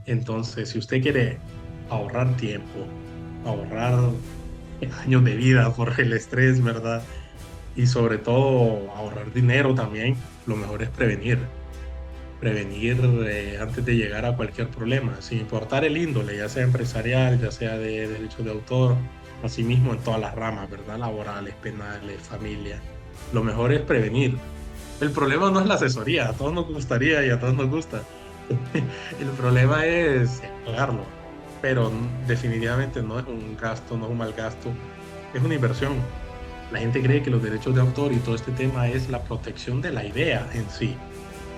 Entonces, si usted quiere ahorrar tiempo, ahorrar años de vida por el estrés, ¿verdad? Y sobre todo ahorrar dinero también, lo mejor es prevenir. Prevenir antes de llegar a cualquier problema, sin importar el índole, ya sea empresarial, ya sea de derechos de autor, asimismo en todas las ramas, ¿verdad? Laborales, penales, familia. Lo mejor es prevenir. El problema no es la asesoría, a todos nos gustaría y a todos nos gusta. El problema es pagarlo, pero definitivamente no es un gasto, no es un mal gasto, es una inversión. La gente cree que los derechos de autor y todo este tema es la protección de la idea en sí,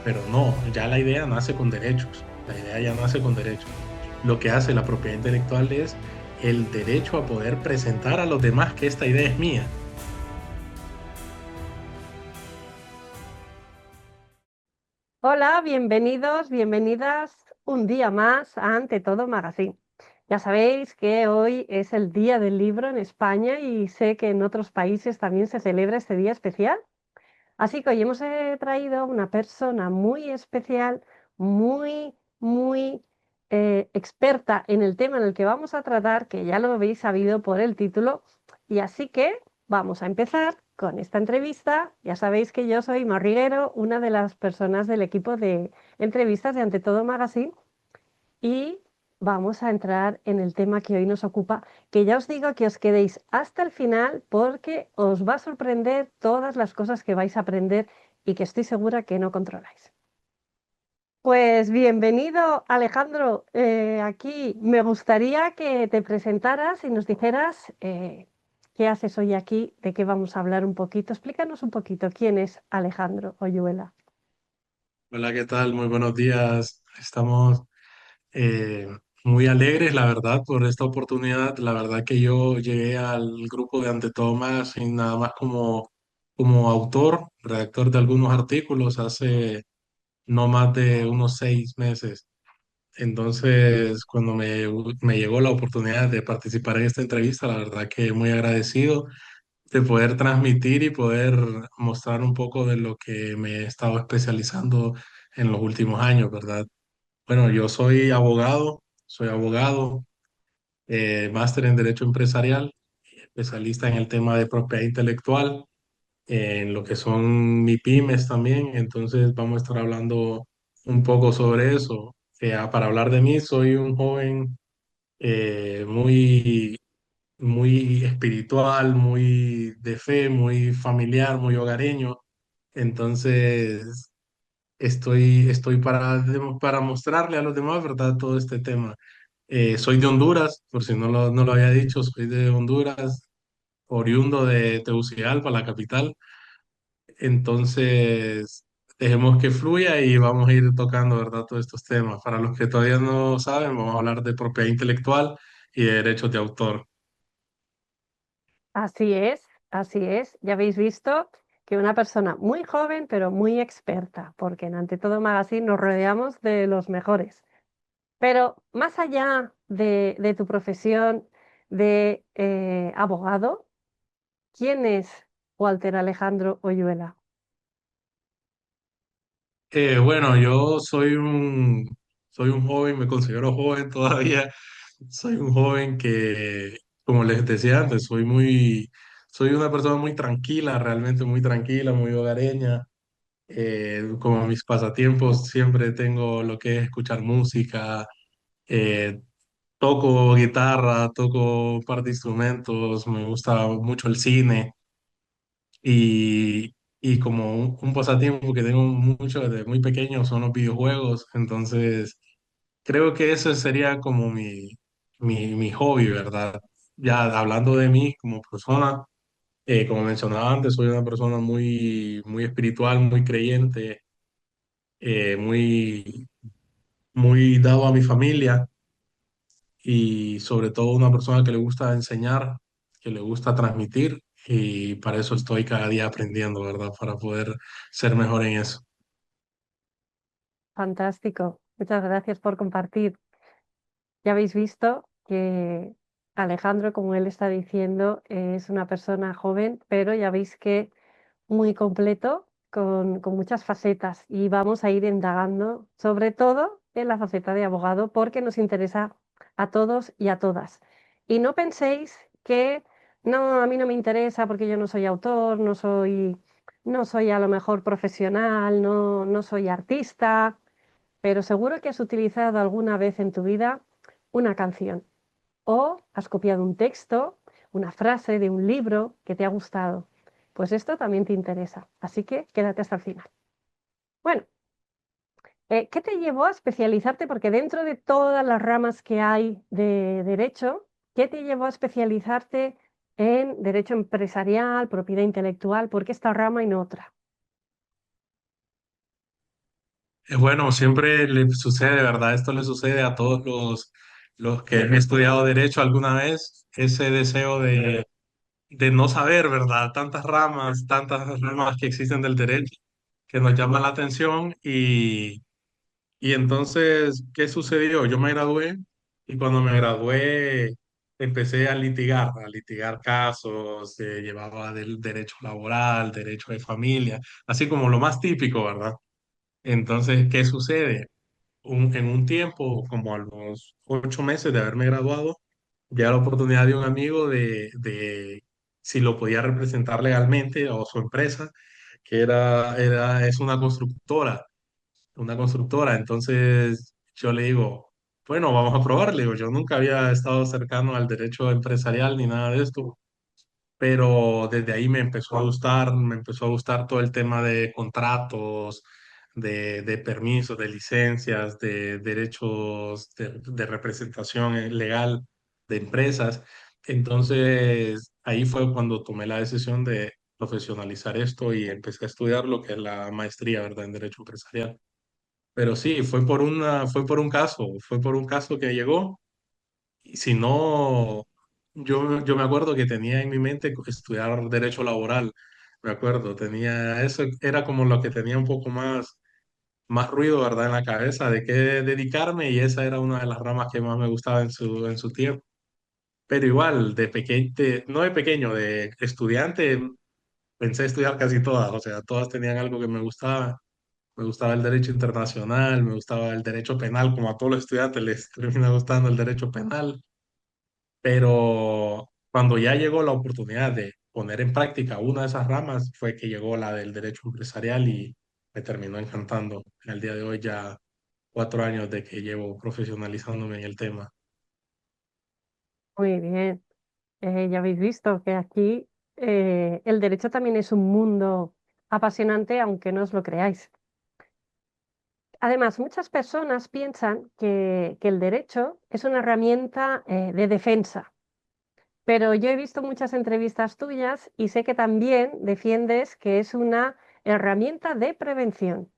pero no, ya la idea nace con derechos, la idea ya nace con derechos. Lo que hace la propiedad intelectual es el derecho a poder presentar a los demás que esta idea es mía. Hola, bienvenidos, bienvenidas un día más a Ante Todo Magazine. Ya sabéis que hoy es el Día del Libro en España y sé que en otros países también se celebra este día especial. Así que hoy hemos traído a una persona muy especial, muy experta en el tema en el que vamos a tratar, que ya lo habéis sabido por el título. Y así que vamos a empezar con esta entrevista. Ya sabéis que yo soy Mar Riguero, una de las personas del equipo de entrevistas de Ante Todo Magazine, y vamos a entrar en el tema que hoy nos ocupa, que ya os digo que os quedéis hasta el final porque os va a sorprender todas las cosas que vais a aprender y que estoy segura que no controláis. Pues bienvenido, Alejandro. Aquí me gustaría que te presentaras y nos dijeras qué haces hoy aquí, de qué vamos a hablar un poquito. Explícanos un poquito quién es Alejandro Oyuela. Hola, ¿qué tal? Muy buenos días. Estamos eh, muy alegres, la verdad, por esta oportunidad. La verdad que yo llegué al grupo de Ante Todo Más sin nada más como autor, redactor de algunos artículos hace no más de unos 6 meses. Entonces, cuando me llegó la oportunidad de participar en esta entrevista, la verdad que muy agradecido de poder transmitir y poder mostrar un poco de lo que me he estado especializando en los últimos años, ¿verdad? Bueno, yo soy abogado, máster en Derecho Empresarial, especialista en el tema de propiedad intelectual, en lo que son MIPYMES también, entonces vamos a estar hablando un poco sobre eso. Para hablar de mí, soy un joven muy, muy espiritual, muy de fe, muy familiar, muy hogareño, entonces estoy para mostrarle a los demás, ¿verdad? Todo este tema. Soy de Honduras, por si no lo había dicho, soy de Honduras, oriundo de Tegucigalpa, la capital. Entonces, dejemos que fluya y vamos a ir tocando, ¿verdad? Todos estos temas. Para los que todavía no saben, vamos a hablar de propiedad intelectual y de derechos de autor. Así es, así es. Ya habéis visto que una persona muy joven, pero muy experta, porque en Ante Todo Magazine nos rodeamos de los mejores. Pero más allá de tu profesión de abogado, ¿quién es Walter Alejandro Oyuela? Bueno, yo soy un joven, me considero joven todavía. Soy un joven que, como les decía antes, soy una persona muy tranquila, realmente muy tranquila, muy hogareña. Como mis pasatiempos, siempre tengo lo que es escuchar música, eh, toco guitarra, toco un par de instrumentos, me gusta mucho el cine y como un pasatiempo que tengo mucho desde muy pequeño son los videojuegos, entonces creo que ese sería como mi hobby, ¿verdad? Ya hablando de mí como persona, como mencionaba antes, soy una persona muy, muy espiritual, muy creyente, muy, muy dado a mi familia y sobre todo una persona que le gusta enseñar, que le gusta transmitir y para eso estoy cada día aprendiendo, ¿verdad? Para poder ser mejor en eso. Fantástico. Muchas gracias por compartir. Ya habéis visto que Alejandro, como él está diciendo, es una persona joven, pero ya veis que muy completo, con muchas facetas y vamos a ir indagando, sobre todo en la faceta de abogado, porque nos interesa a todos y a todas. Y no penséis que no, a mí no me interesa porque yo no soy autor, no soy a lo mejor profesional, no soy artista, pero seguro que has utilizado alguna vez en tu vida una canción o has copiado un texto, una frase de un libro que te ha gustado. Pues esto también te interesa, así que quédate hasta el final. Bueno, ¿qué te llevó a especializarte? Porque dentro de todas las ramas que hay de derecho, ¿qué te llevó a especializarte en derecho empresarial, propiedad intelectual? ¿Por qué esta rama y no otra? Bueno, siempre le sucede, ¿verdad? Esto le sucede a todos los que han estudiado derecho alguna vez, ese deseo de no saber, ¿verdad? Tantas ramas que existen del derecho que nos llaman la atención y entonces, ¿qué sucedió? Yo me gradué y cuando me gradué empecé a litigar casos, llevaba del derecho laboral, derecho de familia, así como lo más típico, ¿verdad? Entonces, ¿qué sucede? En un tiempo, como a los 8 meses de haberme graduado, ya la oportunidad de un amigo de si lo podía representar legalmente o su empresa, que es una constructora. Entonces yo le digo, bueno, vamos a probar. Le digo, yo nunca había estado cercano al derecho empresarial ni nada de esto, pero desde ahí me empezó a gustar todo el tema de contratos, de permisos, de licencias, de derechos de representación legal de empresas. Entonces, ahí fue cuando tomé la decisión de profesionalizar esto y empecé a estudiar lo que es la maestría, ¿verdad?, en Derecho Empresarial. Pero sí, fue por un caso que llegó. Y si no, yo me acuerdo que tenía en mi mente estudiar derecho laboral. Me acuerdo, eso era como lo que tenía un poco más ruido, ¿verdad?, en la cabeza de qué dedicarme y esa era una de las ramas que más me gustaba en su tiempo. Pero igual, no de pequeño, de estudiante, pensé estudiar casi todas, o sea, todas tenían algo que me gustaba. Me gustaba el derecho internacional, me gustaba el derecho penal, como a todos los estudiantes les termina gustando el derecho penal, pero cuando ya llegó la oportunidad de poner en práctica una de esas ramas, fue que llegó la del derecho empresarial y me terminó encantando. En el día de hoy ya 4 años de que llevo profesionalizándome en el tema. Muy bien. Ya habéis visto que aquí el derecho también es un mundo apasionante, aunque no os lo creáis. Además, muchas personas piensan que el derecho es una herramienta de defensa, pero yo he visto muchas entrevistas tuyas y sé que también defiendes que es una herramienta de prevención.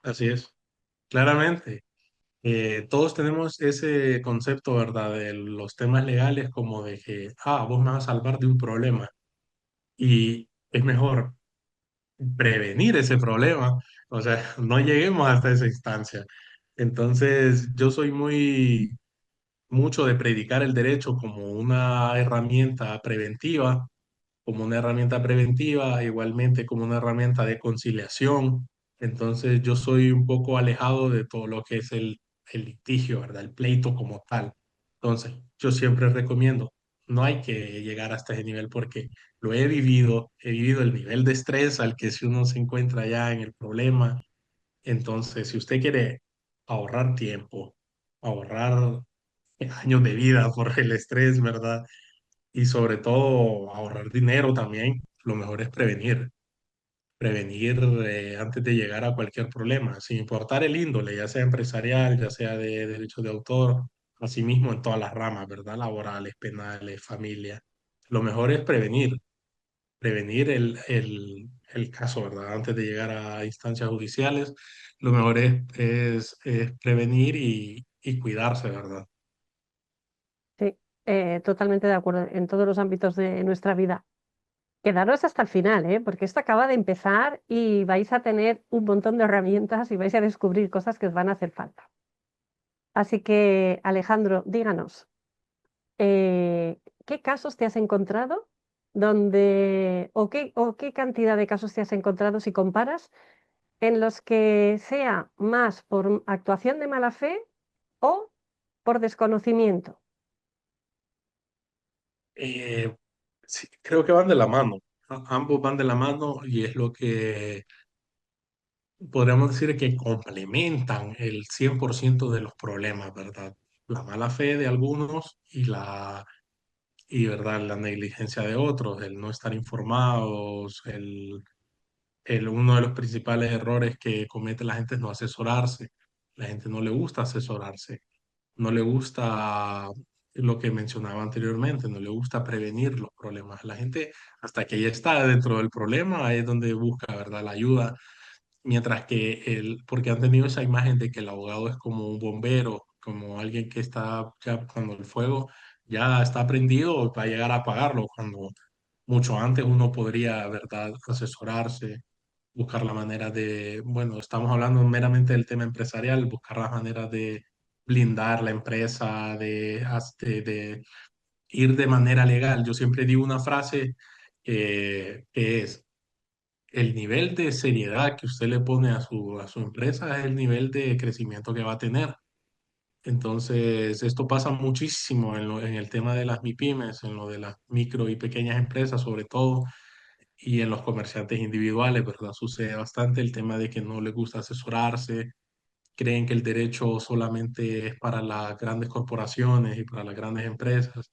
Así es, claramente. Todos tenemos ese concepto, ¿verdad?, de los temas legales como de que, vos me vas a salvar de un problema y es mejor prevenir ese problema, o sea, no lleguemos hasta esa instancia. Entonces, yo soy mucho de predicar el derecho como una herramienta preventiva, igualmente como una herramienta de conciliación. Entonces yo soy un poco alejado de todo lo que es el litigio, ¿verdad? El pleito como tal. Entonces yo siempre recomiendo, no hay que llegar hasta ese nivel porque lo he vivido el nivel de estrés al que si uno se encuentra ya en el problema. Entonces, si usted quiere ahorrar tiempo, ahorrar años de vida por el estrés, ¿verdad? Y sobre todo ahorrar dinero también. Lo mejor es prevenir antes de llegar a cualquier problema, sin importar el índole, ya sea empresarial, ya sea de derechos de autor, asimismo en todas las ramas, ¿verdad? Laborales, penales, familia. Lo mejor es prevenir el caso, ¿verdad? Antes de llegar a instancias judiciales, lo mejor es prevenir y cuidarse, ¿verdad? Sí, totalmente de acuerdo en todos los ámbitos de nuestra vida. Quedaros hasta el final, ¿eh? Porque esto acaba de empezar y vais a tener un montón de herramientas y vais a descubrir cosas que os van a hacer falta. Así que, Alejandro, díganos, ¿qué casos te has encontrado? o qué cantidad de casos te has encontrado si comparas en los que sea más por actuación de mala fe o por desconocimiento? Eh, sí, creo que van de la mano. Ambos van de la mano y es lo que podríamos decir que complementan el 100% de los problemas, ¿verdad? La mala fe de algunos ¿verdad? La negligencia de otros, el no estar informados, uno de los principales errores que comete la gente es no asesorarse. La gente no le gusta asesorarse, no le gusta lo que mencionaba anteriormente, no le gusta prevenir los problemas. La gente, hasta que ya está dentro del problema, ahí es donde busca, ¿verdad? La ayuda. Mientras que porque han tenido esa imagen de que el abogado es como un bombero, como alguien que está ya cuando el fuego ya está prendido, va a llegar a apagarlo, cuando mucho antes uno podría, ¿verdad?, asesorarse, buscar la manera bueno, estamos hablando meramente del tema empresarial, buscar las maneras de blindar la empresa, de ir de manera legal. Yo siempre digo una frase que es, el nivel de seriedad que usted le pone a su empresa es el nivel de crecimiento que va a tener. Entonces, esto pasa muchísimo en el tema de las MIPYMES, en lo de las micro y pequeñas empresas, sobre todo, y en los comerciantes individuales, ¿verdad? Sucede bastante el tema de que no les gusta asesorarse, creen que el derecho solamente es para las grandes corporaciones y para las grandes empresas,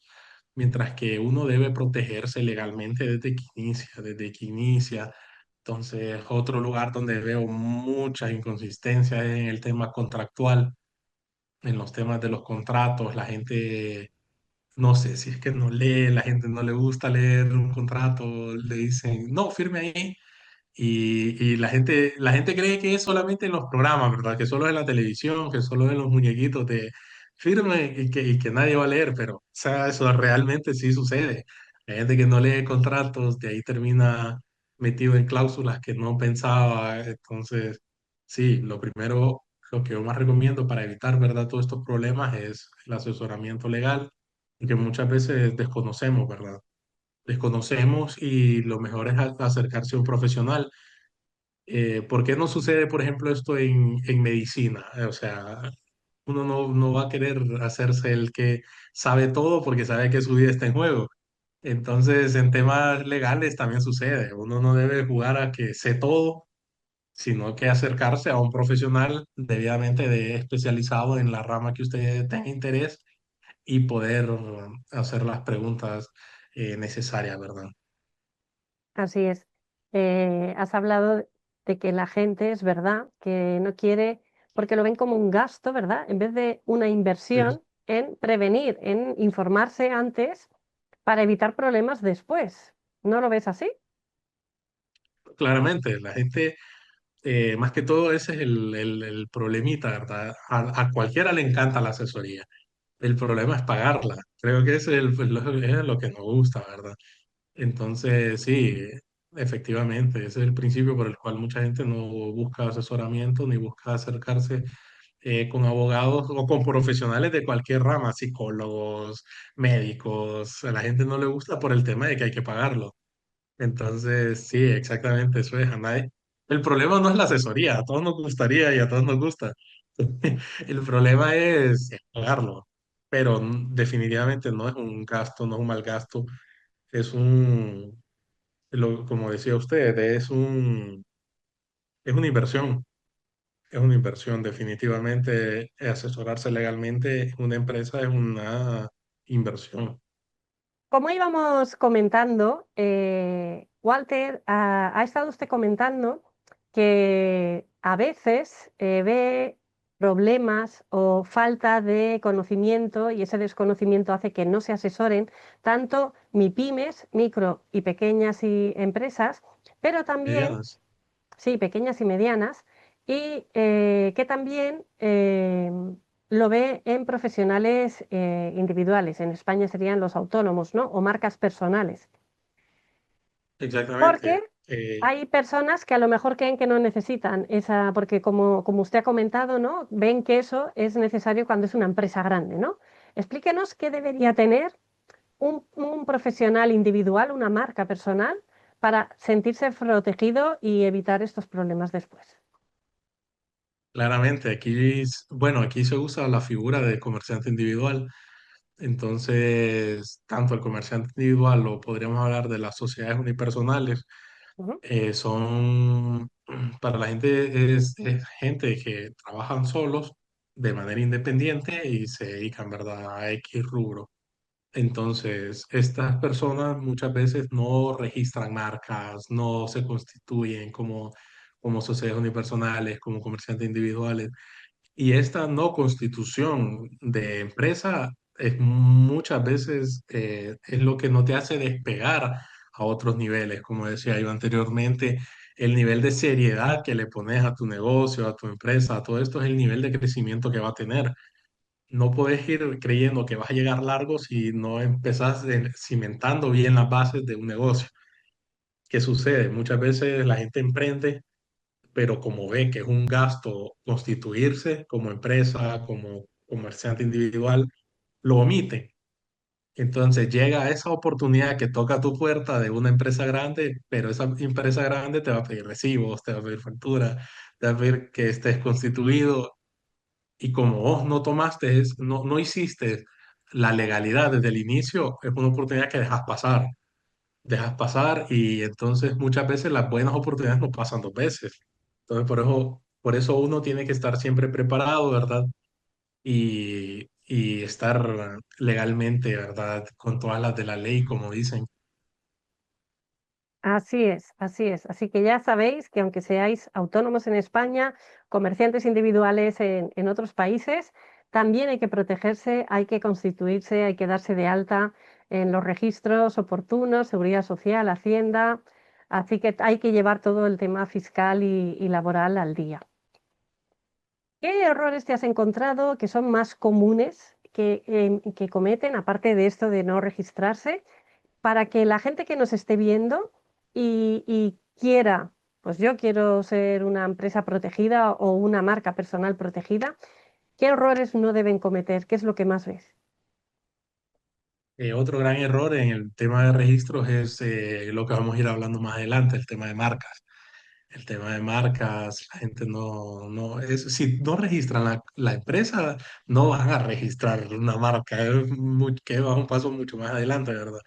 mientras que uno debe protegerse legalmente desde que inicia. Entonces, otro lugar donde veo muchas inconsistencias es en el tema contractual, en los temas de los contratos. La gente, no sé si es que no lee, la gente no le gusta leer un contrato, le dicen, no, firme ahí y la gente cree que es solamente en los programas, ¿verdad? Que solo es en la televisión, que solo es en los muñequitos de firme y que nadie va a leer, pero o sea, eso realmente sí sucede. Hay gente que no lee contratos, de ahí termina metido en cláusulas que no pensaba. Entonces, sí, lo primero, lo que yo más recomiendo para evitar, ¿verdad?, todos estos problemas es el asesoramiento legal, que muchas veces desconocemos, ¿verdad? Desconocemos y lo mejor es acercarse a un profesional. ¿Por qué no sucede, por ejemplo, esto en medicina? O sea, uno no va a querer hacerse el que sabe todo porque sabe que su vida está en juego. Entonces, en temas legales también sucede. Uno no debe jugar a que sé todo, sino que acercarse a un profesional debidamente especializado en la rama que usted tenga interés y poder hacer las preguntas necesarias, ¿verdad? Así es. Has hablado de que la gente es verdad que no quiere, porque lo ven como un gasto, ¿verdad? En vez de una Sí. inversión en prevenir, en informarse antes para evitar problemas después. ¿No lo ves así? Claramente, la gente, más que todo, ese es el problemita, ¿verdad? A cualquiera le encanta la asesoría. El problema es pagarla. Creo que ese es lo que nos gusta, ¿verdad? Entonces, sí, efectivamente, ese es el principio por el cual mucha gente no busca asesoramiento ni busca acercarse con abogados o con profesionales de cualquier rama, psicólogos, médicos. A la gente no le gusta por el tema de que hay que pagarlo. Entonces, sí, exactamente, eso es a nadie. El problema no es la asesoría, a todos nos gustaría y a todos nos gusta. El problema es pagarlo, pero definitivamente no es un gasto, no es un mal gasto, es como decía usted, es una inversión, es una inversión, definitivamente asesorarse legalmente en una empresa es una inversión. Como íbamos comentando, Walter, ha estado usted comentando que a veces ve problemas o falta de conocimiento y ese desconocimiento hace que no se asesoren tanto MIPYMES, micro y pequeñas empresas, pero también, Medianas. sí, pequeñas y medianas, y que también lo ve en profesionales individuales. En España serían los autónomos, ¿no? O marcas personales. Porque Exactamente. hay personas que a lo mejor creen que no necesitan esa, porque como usted ha comentado, ¿no? Ven que eso es necesario cuando es una empresa grande, ¿no? Explíquenos qué debería tener un profesional individual, una marca personal, para sentirse protegido y evitar estos problemas después. Claramente, bueno, aquí se usa la figura de comerciante individual. Entonces, tanto el comerciante individual o podríamos hablar de las sociedades unipersonales, Ujú. son, para la gente, es gente que trabajan solos de manera independiente y se dedican, ¿verdad?, a X rubro. Entonces, estas personas muchas veces no registran marcas, no se constituyen como sociedades unipersonales, como comerciantes individuales. Y esta no constitución de empresa es muchas veces es lo que no te hace despegar a otros niveles. Como decía yo anteriormente, el nivel de seriedad que le pones a tu negocio, a tu empresa, a todo esto es el nivel de crecimiento que va a tener. No puedes ir creyendo que vas a llegar largo si no empezás cimentando bien las bases de un negocio. ¿Qué sucede? Muchas veces la gente emprende, pero como ve que es un gasto constituirse como empresa, como comerciante individual, lo omite. Entonces llega esa oportunidad que toca a tu puerta de una empresa grande, pero esa empresa grande te va a pedir recibos, te va a pedir factura, te va a pedir que estés constituido y como vos no tomaste, no hiciste la legalidad desde el inicio, es una oportunidad que dejas pasar y entonces muchas veces las buenas oportunidades no pasan dos veces. Entonces por eso uno tiene que estar siempre preparado, ¿verdad? Y estar legalmente, ¿verdad? Con todas las de la ley, como dicen. Así es, así es. Así que ya sabéis que aunque seáis autónomos en España, comerciantes individuales en otros países, también hay que protegerse, hay que constituirse, hay que darse de alta en los registros oportunos, Seguridad Social, Hacienda. Así que hay que llevar todo el tema fiscal y laboral al día. ¿Qué errores te has encontrado que son más comunes que cometen, aparte de esto de no registrarse? Para que la gente que nos esté viendo y quiera, pues yo quiero ser una empresa protegida o una marca personal protegida, ¿qué errores no deben cometer? ¿Qué es lo que más ves? Otro gran error en el tema de registros es lo que vamos a ir hablando más adelante, el tema de marcas. El tema de marcas, la gente si no registran la empresa, no van a registrar una marca, que va un paso mucho más adelante, ¿verdad?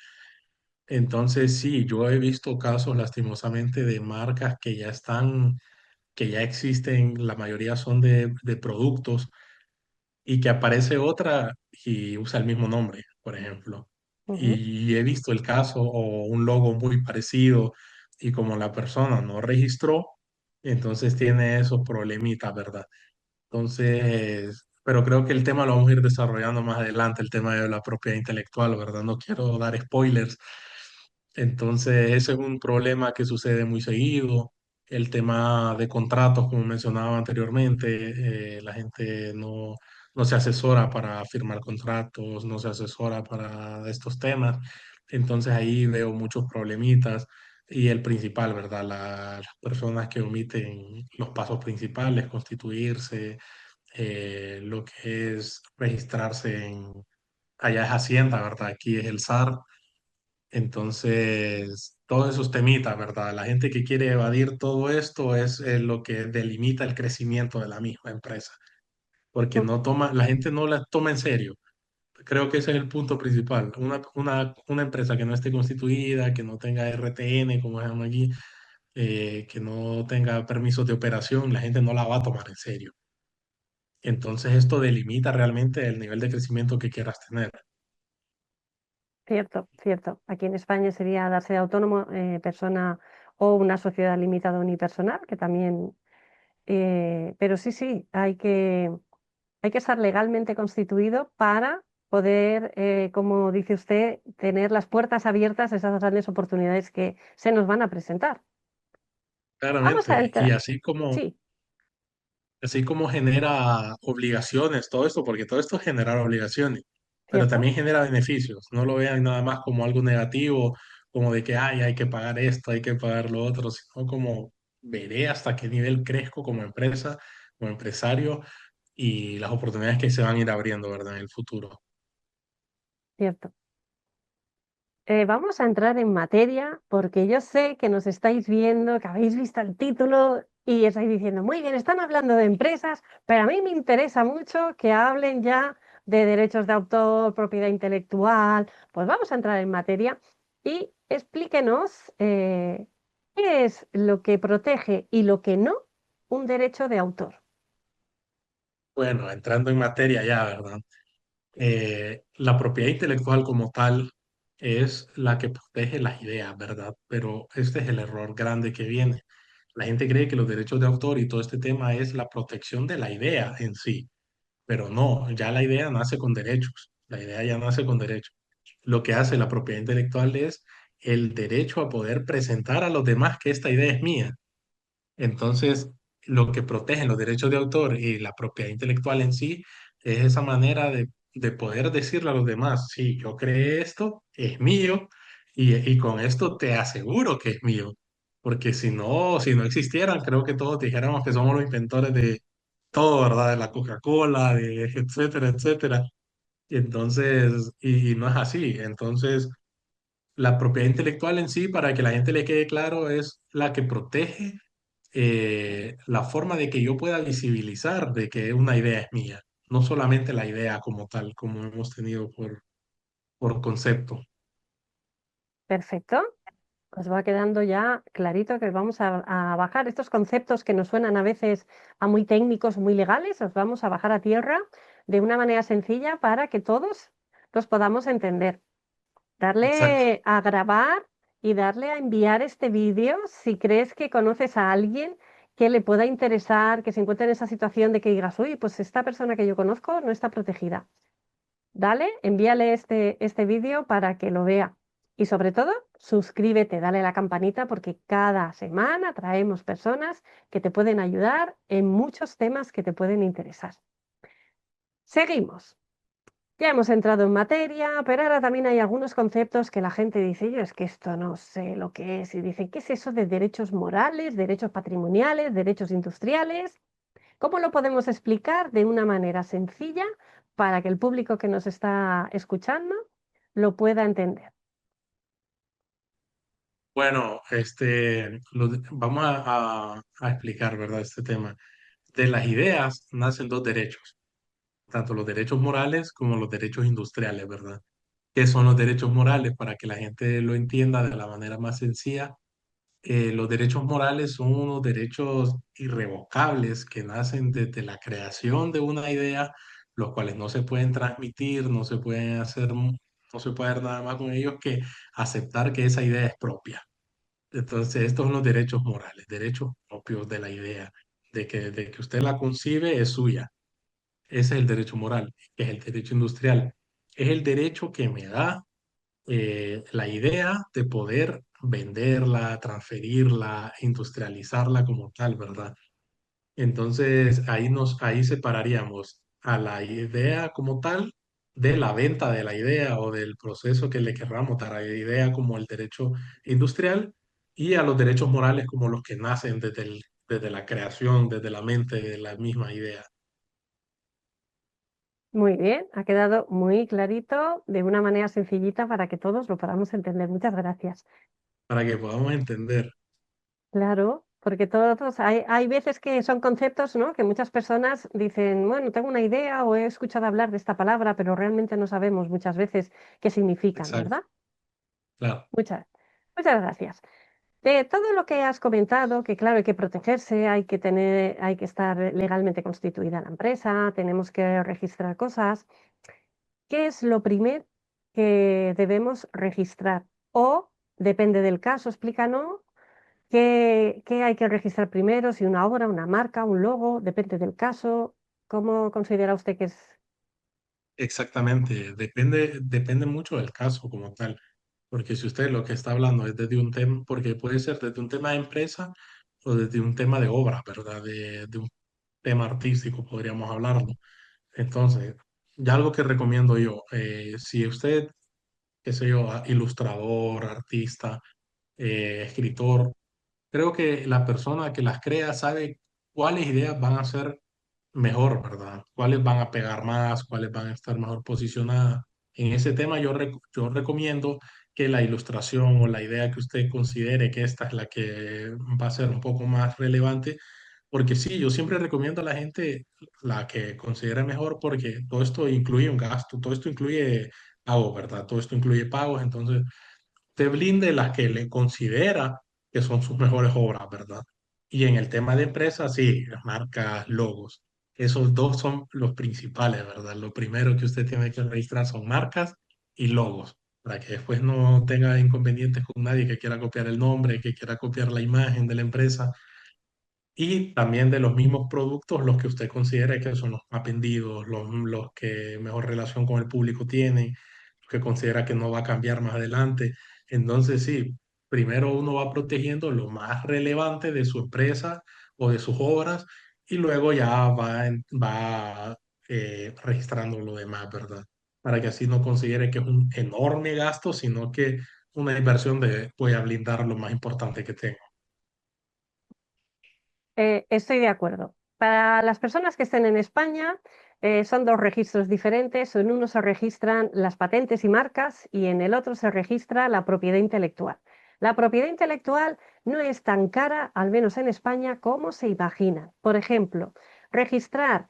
Entonces, sí, yo he visto casos lastimosamente de marcas que ya existen, la mayoría son de productos y que aparece otra y usa el mismo nombre, por ejemplo. Ujú. Y he visto el caso o un logo muy parecido y como la persona no registró, entonces tiene esos problemitas, ¿verdad? Entonces, pero creo que el tema lo vamos a ir desarrollando más adelante, el tema de la propiedad intelectual, ¿verdad? No quiero dar spoilers. Entonces, ese es un problema que sucede muy seguido. El tema de contratos, como mencionaba anteriormente, la gente no se asesora para firmar contratos, no se asesora para estos temas. Entonces ahí veo muchos problemitas. Y el principal, ¿verdad? Las personas que omiten los pasos principales, constituirse, lo que es registrarse allá es Hacienda, ¿verdad? Aquí es el SAR. Entonces, todos esos temitas, ¿verdad? La gente que quiere evadir todo esto es lo que delimita el crecimiento de la misma empresa, porque Mm. la gente no la toma en serio. Creo que ese es el punto principal. Una empresa que no esté constituida, que no tenga RTN, como se llama aquí, que no tenga permisos de operación, la gente no la va a tomar en serio. Entonces, esto delimita realmente el nivel de crecimiento que quieras tener. Cierto, cierto. Aquí en España sería darse de autónomo, persona o una sociedad limitada unipersonal, que también, pero sí, sí, hay que estar legalmente constituido para poder, como dice usted, tener las puertas abiertas a esas grandes oportunidades que se nos van a presentar. Vamos a Claramente, y entrar. Sí, así como genera obligaciones, todo esto, porque todo esto genera obligaciones, pero cierto, también genera beneficios. No lo vean nada más como algo negativo, como de que ay, hay que pagar esto, hay que pagar lo otro, sino como veré hasta qué nivel crezco como empresa, como empresario y las oportunidades que se van a ir abriendo, ¿verdad? En el futuro. cierto. Vamos a entrar en materia porque yo sé que nos estáis viendo, que habéis visto el título y estáis diciendo, muy bien, están hablando de empresas, pero a mí me interesa mucho que hablen ya de derechos de autor, propiedad intelectual. Pues vamos a entrar en materia y explíquenos qué es lo que protege y lo que no un derecho de autor. Bueno, entrando en materia ya, ¿verdad? La propiedad intelectual como tal es la que protege las ideas, ¿verdad? Pero este es el error grande que viene. La gente cree que los derechos de autor y todo este tema es la protección de la idea en sí, pero no, ya la idea nace con derechos, la idea ya nace con derechos. Lo que hace la propiedad intelectual es el derecho a poder presentar a los demás que esta idea es mía. Entonces, lo que protegen los derechos de autor y la propiedad intelectual en sí es esa manera de poder decirle a los demás, sí, yo creé esto, es mío, y con esto te aseguro que es mío. Porque si no existieran, creo que todos dijéramos que somos los inventores de todo, ¿verdad? De la Coca-Cola, de etcétera, etcétera. Y entonces, y no es así. Entonces, la propiedad intelectual en sí, para que la gente le quede claro, es la que protege la forma de que yo pueda visibilizar de que una idea es mía, no solamente la idea como tal, como hemos tenido por concepto. Perfecto. Os va quedando ya clarito que vamos a bajar estos conceptos que nos suenan a veces a muy técnicos, muy legales, los vamos a bajar a tierra de una manera sencilla para que todos los podamos entender. Exacto. Darle a grabar y darle a enviar este vídeo si crees que conoces a alguien que le pueda interesar, que se encuentre en esa situación de que digas, uy, pues esta persona que yo conozco no está protegida. Dale, envíale este vídeo para que lo vea. Y sobre todo, suscríbete, dale a la campanita porque cada semana traemos personas que te pueden ayudar en muchos temas que te pueden interesar. Seguimos. Ya hemos entrado en materia, pero ahora también hay algunos conceptos que la gente dice, yo es que esto no sé lo que es. Y dicen, ¿qué es eso de derechos morales, derechos patrimoniales, derechos industriales? ¿Cómo lo podemos explicar de una manera sencilla para que el público que nos está escuchando lo pueda entender? Bueno, vamos a explicar, ¿verdad? Este tema. De las ideas nacen dos derechos, tanto los derechos morales como los derechos industriales, ¿verdad? ¿Qué son los derechos morales? Para que la gente lo entienda de la manera más sencilla. Los derechos morales son unos derechos irrevocables que nacen desde la creación de una idea, los cuales no se pueden transmitir, no se pueden hacer, no se puede hacer nada más con ellos que aceptar que esa idea es propia. Entonces, estos son los derechos morales, derechos propios de la idea, de que usted la concibe es suya. Ese es el derecho moral, que es el derecho industrial. Es el derecho que me da la idea de poder venderla, transferirla, industrializarla como tal, ¿verdad? Entonces ahí separaríamos a la idea como tal de la venta de la idea o del proceso que le querramos dar a la idea como el derecho industrial y a los derechos morales como los que nacen desde la creación, desde la mente de la misma idea, Muy bien, ha quedado muy clarito de una manera sencillita para que todos lo podamos entender. Muchas gracias. para que podamos entender. Claro, porque todos hay veces que son conceptos, ¿no? Que muchas personas dicen, bueno, tengo una idea o he escuchado hablar de esta palabra, pero realmente no sabemos muchas veces qué significan, Exacto, ¿verdad? claro. Muchas, muchas gracias. De todo lo que has comentado, que claro, hay que protegerse, hay que estar legalmente constituida la empresa, tenemos que registrar cosas. ¿Qué es lo primero que debemos registrar? O depende del caso, explícanos qué hay que registrar primero, si una obra, una marca, un logo, depende del caso. ¿Cómo considera usted que es? Exactamente, depende mucho del caso como tal, porque si usted lo que está hablando es desde un tema, porque puede ser desde un tema de empresa o desde un tema de obra, ¿verdad? De un tema artístico, podríamos hablarlo. Entonces, ya algo que recomiendo yo, si usted, qué sé yo, ilustrador, artista, escritor, creo que la persona que las crea sabe cuáles ideas van a ser mejor, ¿verdad? ¿Cuáles van a pegar más? ¿Cuáles van a estar mejor posicionadas? En ese tema yo recomiendo que la ilustración o la idea que usted considere que esta es la que va a ser un poco más relevante, porque sí, yo siempre recomiendo a la gente la que considere mejor, porque todo esto incluye un gasto, todo esto incluye pagos, ¿verdad? Todo esto incluye pagos, entonces te blinde las que le considera que son sus mejores obras, ¿verdad? Y en el tema de empresas, sí, las marcas, logos. Esos dos son los principales, ¿verdad? Lo primero que usted tiene que registrar son marcas y logos, para que después no tenga inconvenientes con nadie que quiera copiar el nombre, que quiera copiar la imagen de la empresa y también de los mismos productos, los que usted considere que son los más vendidos, los que mejor relación con el público tienen, los que considera que no va a cambiar más adelante. Entonces, sí, primero uno va protegiendo lo más relevante de su empresa o de sus obras y luego ya va registrando lo demás, ¿verdad? Para que así no considere que es un enorme gasto, sino que una inversión de voy a blindar lo más importante que tengo. Estoy de acuerdo. Para las personas que estén en España, son dos registros diferentes. En uno se registran las patentes y marcas y en el otro se registra la propiedad intelectual. La propiedad intelectual no es tan cara, al menos en España, como se imagina. Por ejemplo, registrar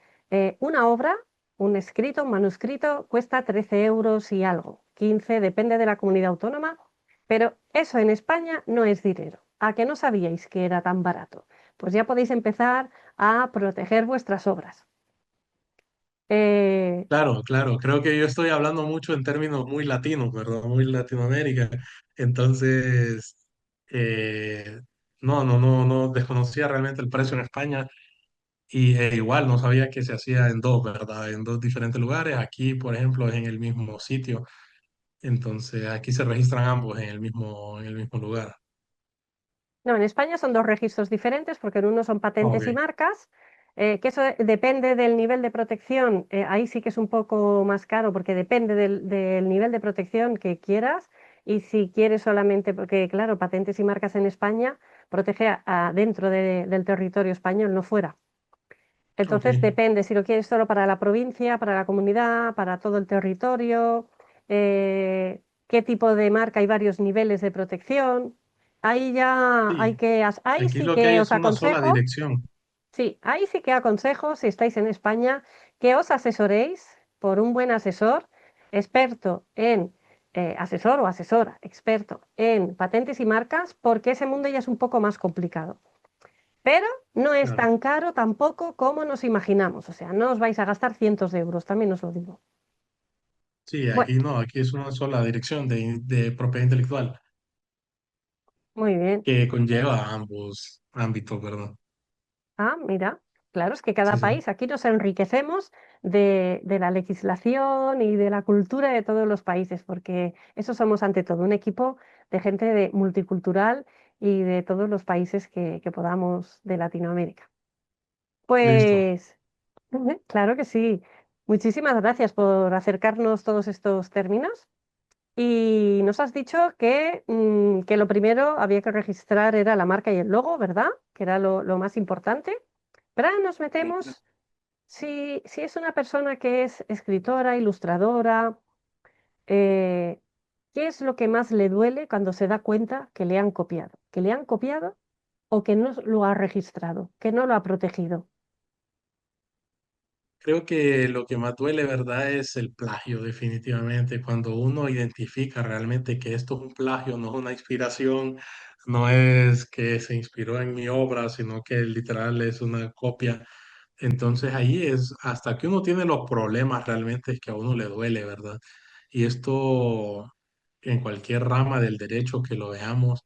una obra, un escrito, un manuscrito, cuesta 13 euros y algo, 15, depende de la comunidad autónoma, pero eso en España no es dinero. ¿A que no sabíais que era tan barato? Pues ya podéis empezar a proteger vuestras obras. Eh, Claro, claro, creo que yo estoy hablando mucho en términos muy latinos, ¿verdad? Muy Latinoamérica. Entonces, eh, no, desconocía realmente el precio en España y igual no sabía que se hacía en dos, ¿verdad? En dos diferentes lugares. Aquí, por ejemplo, es en el mismo sitio. Entonces, aquí se registran ambos en el mismo lugar. no, en España son dos registros diferentes porque en uno son Ok, patentes y marcas, que eso depende del nivel de protección. Ahí sí que es un poco más caro porque depende del nivel de protección que quieras y si quieres solamente, porque claro, patentes y marcas en España protege dentro del territorio español, no fuera. ok, Entonces depende si lo quieres solo para la provincia, para la comunidad, para todo el territorio, qué tipo de marca, hay varios niveles de protección. Ahí ya hay sí. ahí Aquí sí lo que hay que os es una sola aconsejo, dirección. sí, ahí sí que aconsejo, si estáis en España, que os asesoréis por un buen asesor, experto en, asesor o asesora, experto en patentes y marcas, porque ese mundo ya es un poco más complicado. Pero no es Claro. tan caro tampoco como nos imaginamos. O sea, no os vais a gastar cientos de euros, también os lo digo. Sí, Bueno, aquí no, aquí es una sola dirección de propiedad intelectual muy bien. que conlleva ambos ámbitos, ¿verdad? Ah, mira, claro, es que cada Sí, sí. país, aquí nos enriquecemos de la legislación y de la cultura de todos los países, porque eso somos ante todo, un equipo de gente multicultural y de todos los países que podamos de Latinoamérica. Listo. Pues, claro que sí. Muchísimas gracias por acercarnos todos estos términos. Y nos has dicho que lo primero había que registrar era la marca y el logo, ¿verdad? Que era lo más importante. Pero ahora nos metemos, si es una persona que es escritora, ilustradora, eh, ¿qué es lo que más le duele cuando se da cuenta que le han copiado? ¿Que le han copiado o que no lo ha registrado, que no lo ha protegido? Creo que lo que más duele, ¿verdad? Es el plagio, definitivamente. Cuando uno identifica realmente que esto es un plagio, no es una inspiración, no es que se inspiró en mi obra, sino que literal es una copia. Entonces ahí es hasta que uno tiene los problemas realmente es que a uno le duele, ¿verdad? Y esto en cualquier rama del derecho que lo veamos,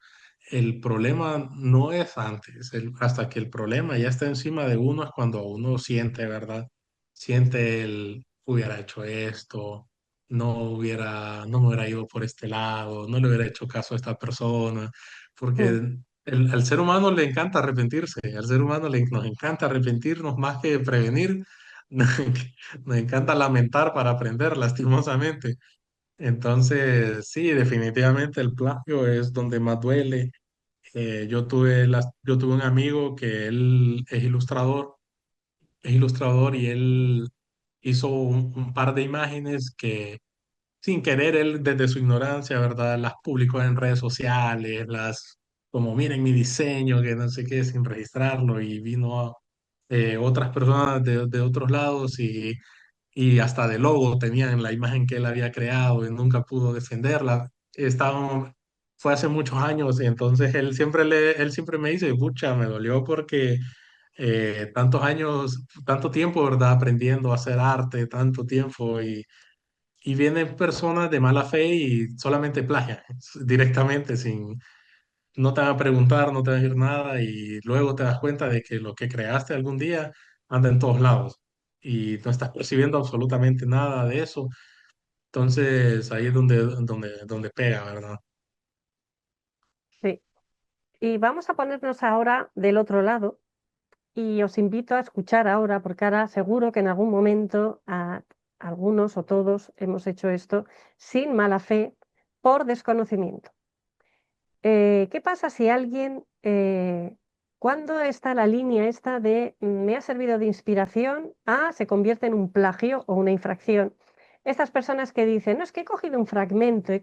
el problema no es antes, hasta que el problema ya está encima de uno es cuando uno siente, ¿verdad? Siente el hubiera hecho esto, no me hubiera ido por este lado, no le hubiera hecho caso a esta persona, porque Mm, al ser humano le encanta arrepentirse, al ser humano nos encanta arrepentirnos más que prevenir, nos encanta lamentar para aprender, lastimosamente. Entonces, sí, definitivamente el plagio es donde más duele. Yo tuve un amigo que él es ilustrador y él hizo un par de imágenes que sin querer él desde su ignorancia, ¿verdad? Las publicó en redes sociales, como miren mi diseño, que no sé qué, sin registrarlo, y vino otras personas de otros lados y hasta de logo tenían la imagen que él había creado y nunca pudo defenderla. Fue hace muchos años y entonces él siempre me dice, pucha, me dolió porque tantos años, tanto tiempo, ¿verdad? Aprendiendo a hacer arte, tanto tiempo y vienen personas de mala fe y solamente plagian directamente no te van a preguntar, no te van a decir nada y luego te das cuenta de que lo que creaste algún día anda en todos lados y no estás percibiendo absolutamente nada de eso. Entonces ahí es donde pega, ¿verdad? Sí. Y vamos a ponernos ahora del otro lado y os invito a escuchar ahora, porque ahora seguro que en algún momento algunos o todos hemos hecho esto sin mala fe, por desconocimiento. ¿Qué pasa si alguien, cuándo está la línea esta de me ha servido de inspiración a se convierte en un plagio o una infracción? Estas personas que dicen, no, es que he cogido un fragmento,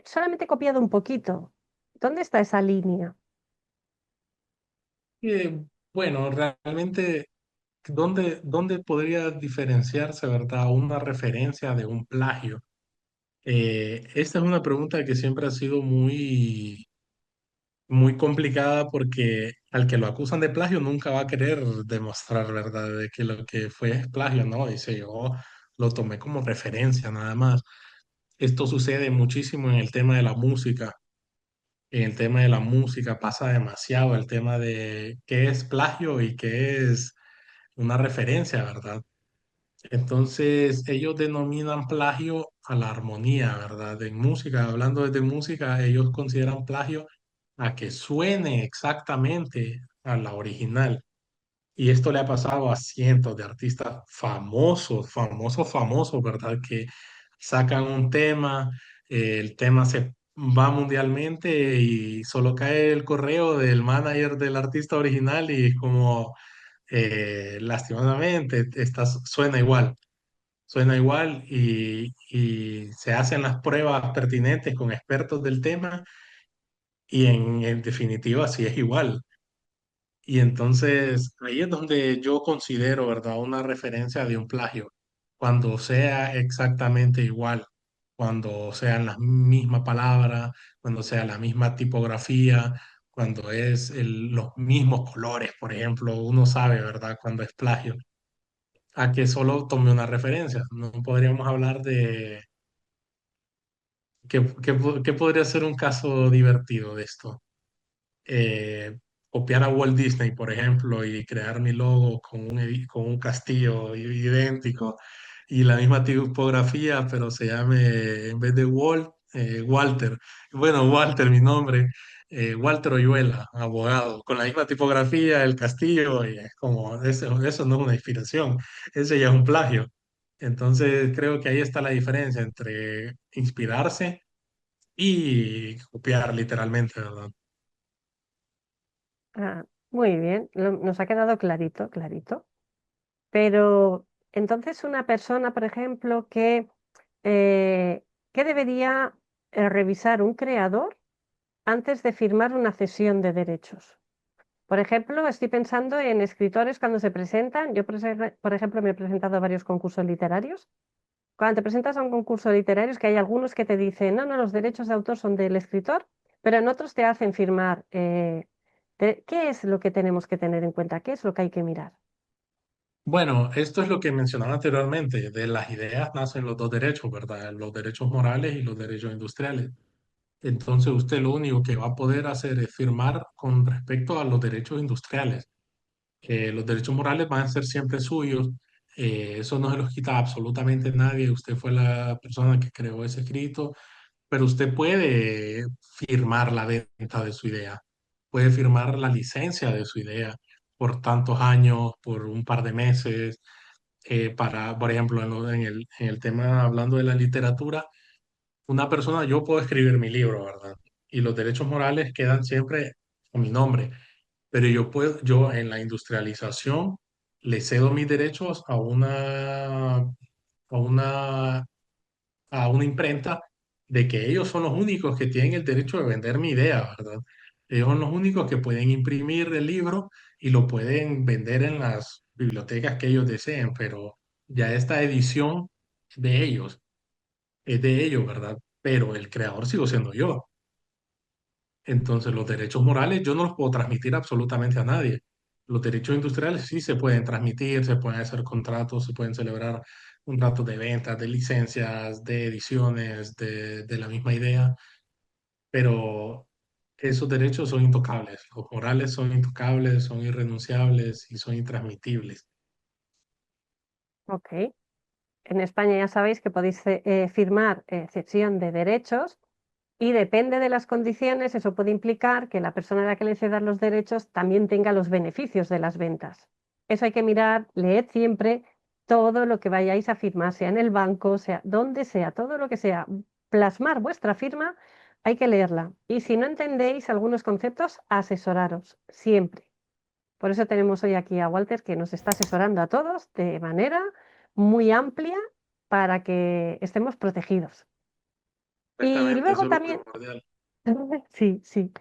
solamente he copiado un poquito. ¿Dónde está esa línea? Eh, bueno, realmente, ¿dónde podría diferenciarse, ¿verdad? Una referencia de un plagio. Esta es una pregunta que siempre ha sido muy complicada porque al que lo acusan de plagio nunca va a querer demostrar, ¿verdad?, de que lo que fue es plagio, ¿no? Dice yo lo tomé como referencia nada más. Esto sucede muchísimo en el tema de la música. En el tema de la música pasa demasiado el tema de qué es plagio y qué es una referencia, ¿verdad? Entonces, ellos denominan plagio a la armonía, ¿verdad? En música, hablando desde música, ellos consideran plagio a que suene exactamente a la original. Y esto le ha pasado a cientos de artistas famosos, ¿verdad? Que sacan un tema, el tema se va mundialmente y solo cae el correo del manager del artista original y es como, lastimosamente, suena igual y se hacen las pruebas pertinentes con expertos del tema y en definitiva sí es igual. Y entonces ahí es donde yo considero, ¿verdad?, una referencia de un plagio, cuando sea exactamente igual, cuando sean las mismas palabras, cuando sea la misma tipografía, cuando los mismos colores, por ejemplo, uno sabe, ¿verdad?, cuando es plagio, a que solo tome una referencia. No podríamos hablar de qué podría ser un caso divertido de esto. eh, Copiar a Walt Disney, por ejemplo, y crear mi logo con un castillo idéntico y la misma tipografía, pero se llame, en vez de Walt, Walter. Bueno, Walter, mi nombre, Walter Oyuela, abogado, con la misma tipografía, el castillo, y es como, eso no es una inspiración, ese ya es un plagio. Entonces, creo que ahí está la diferencia entre inspirarse y copiar literalmente, ¿verdad? Muy bien, nos ha quedado clarito, clarito. Pero entonces una persona, por ejemplo, eh, ¿qué debería revisar un creador antes de firmar una cesión de derechos? Por ejemplo, estoy pensando en escritores cuando se presentan. Yo, por ejemplo, me he presentado a varios concursos literarios. Cuando te presentas a un concurso literario es que hay algunos que te dicen, no, no, los derechos de autor son del escritor, pero en otros te hacen firmar. ¿Qué es lo que tenemos que tener en cuenta? ¿Qué es lo que hay que mirar? Bueno, esto es lo que mencionaba anteriormente, de las ideas nacen los dos derechos, ¿verdad? Los derechos morales y los derechos industriales. Entonces usted lo único que va a poder hacer es firmar con respecto a los derechos industriales. Los derechos morales van a ser siempre suyos, eso no se los quita absolutamente nadie, usted fue la persona que creó ese escrito, pero usted puede firmar la venta de su idea, puede firmar la licencia de su idea por tantos años, por un par de meses por ejemplo, en el tema hablando de la literatura, una persona, yo puedo escribir mi libro, ¿verdad? Y los derechos morales quedan siempre a mi nombre, pero yo en la industrialización le cedo mis derechos a una a una imprenta de que ellos son los únicos que tienen el derecho de vender mi idea, ¿verdad? Ellos son los únicos que pueden imprimir el libro y lo pueden vender en las bibliotecas que ellos deseen, pero ya esta edición de ellos es de ellos, ¿verdad? Pero el creador sigo siendo yo. Entonces, los derechos morales yo no los puedo transmitir absolutamente a nadie. Los derechos industriales sí se pueden transmitir, se pueden hacer contratos, se pueden celebrar contratos de ventas, de licencias, de ediciones, de la misma idea, pero esos derechos son intocables. Los morales son intocables, son irrenunciables y son intransmitibles. Ok. En España ya sabéis que podéis firmar cesión de derechos y depende de las condiciones, eso puede implicar que la persona a la que le cedan los derechos también tenga los beneficios de las ventas. Eso hay que mirar, leed siempre todo lo que vayáis a firmar, sea en el banco, sea donde sea, todo lo que sea, plasmar vuestra firma, hay que leerla. Y si no entendéis algunos conceptos, asesoraros siempre. Por eso tenemos hoy aquí a Walter que nos está asesorando a todos de manera muy amplia para que estemos protegidos. Y Exactamente, eso luego es lo también, primordial. sí, sí,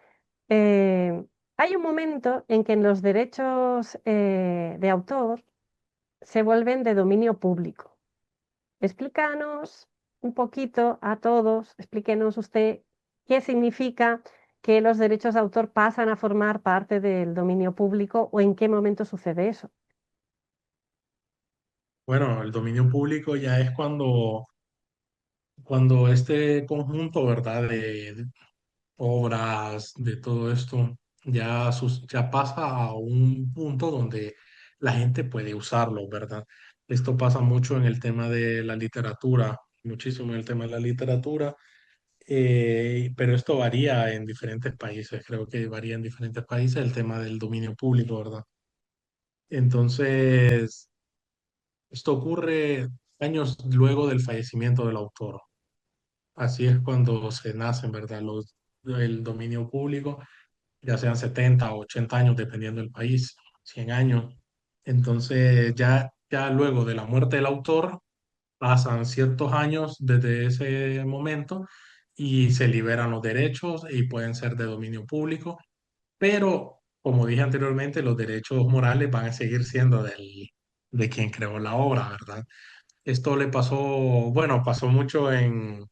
hay un momento en que los derechos de autor se vuelven de dominio público. Explícanos un poquito a todos, explíquenos usted qué significa que los derechos de autor pasan a formar parte del dominio público o en qué momento sucede eso. Bueno, el dominio público ya es cuando este conjunto, ¿verdad? De obras, de todo esto, ya pasa a un punto donde la gente puede usarlo, ¿verdad? Esto pasa mucho en el tema de la literatura, muchísimo en el tema de la literatura, pero esto varía en diferentes países, creo que varía en diferentes países el tema del dominio público, ¿verdad? Entonces, esto ocurre años luego del fallecimiento del autor. Así es cuando se nacen, ¿verdad? El dominio público, ya sean 70 o 80 años, dependiendo del país, 100 años. Entonces, ya luego de la muerte del autor, pasan ciertos años desde ese momento y se liberan los derechos y pueden ser de dominio público, pero como dije anteriormente, los derechos morales van a seguir siendo de quien creó la obra, ¿verdad? Esto le pasó, bueno, pasa mucho en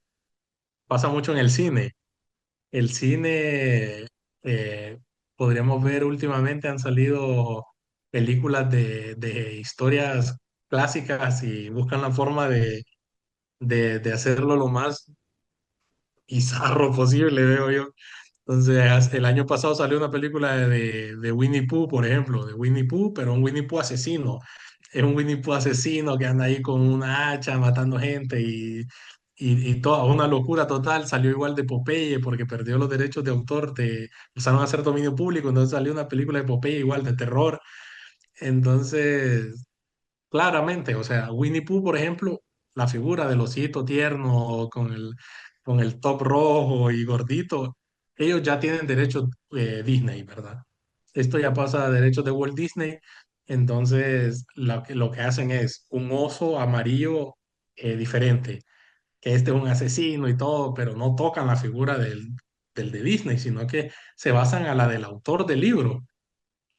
el cine. El cine, podríamos ver últimamente, han salido películas de historias clásicas y buscan la forma de hacerlo lo más bizarro posible, veo yo. Entonces, el año pasado salió una película de Winnie Pooh, por ejemplo, de Winnie Pooh, pero un Winnie Pooh asesino. Es un Winnie Pooh asesino que anda ahí con una hacha matando gente y toda una locura total. Salió igual de Popeye porque perdió los derechos de autor, empezaron a hacer dominio público, entonces salió una película de Popeye igual de terror. Entonces, claramente, o sea, Winnie Pooh, por ejemplo, la figura del osito tierno con el top rojo y gordito, ellos ya tienen derechos Disney, ¿verdad? Esto ya pasa a derechos de Walt Disney, entonces lo que hacen es un oso amarillo diferente, que este es un asesino y todo, pero no tocan la figura del de Disney, sino que se basan a la del autor del libro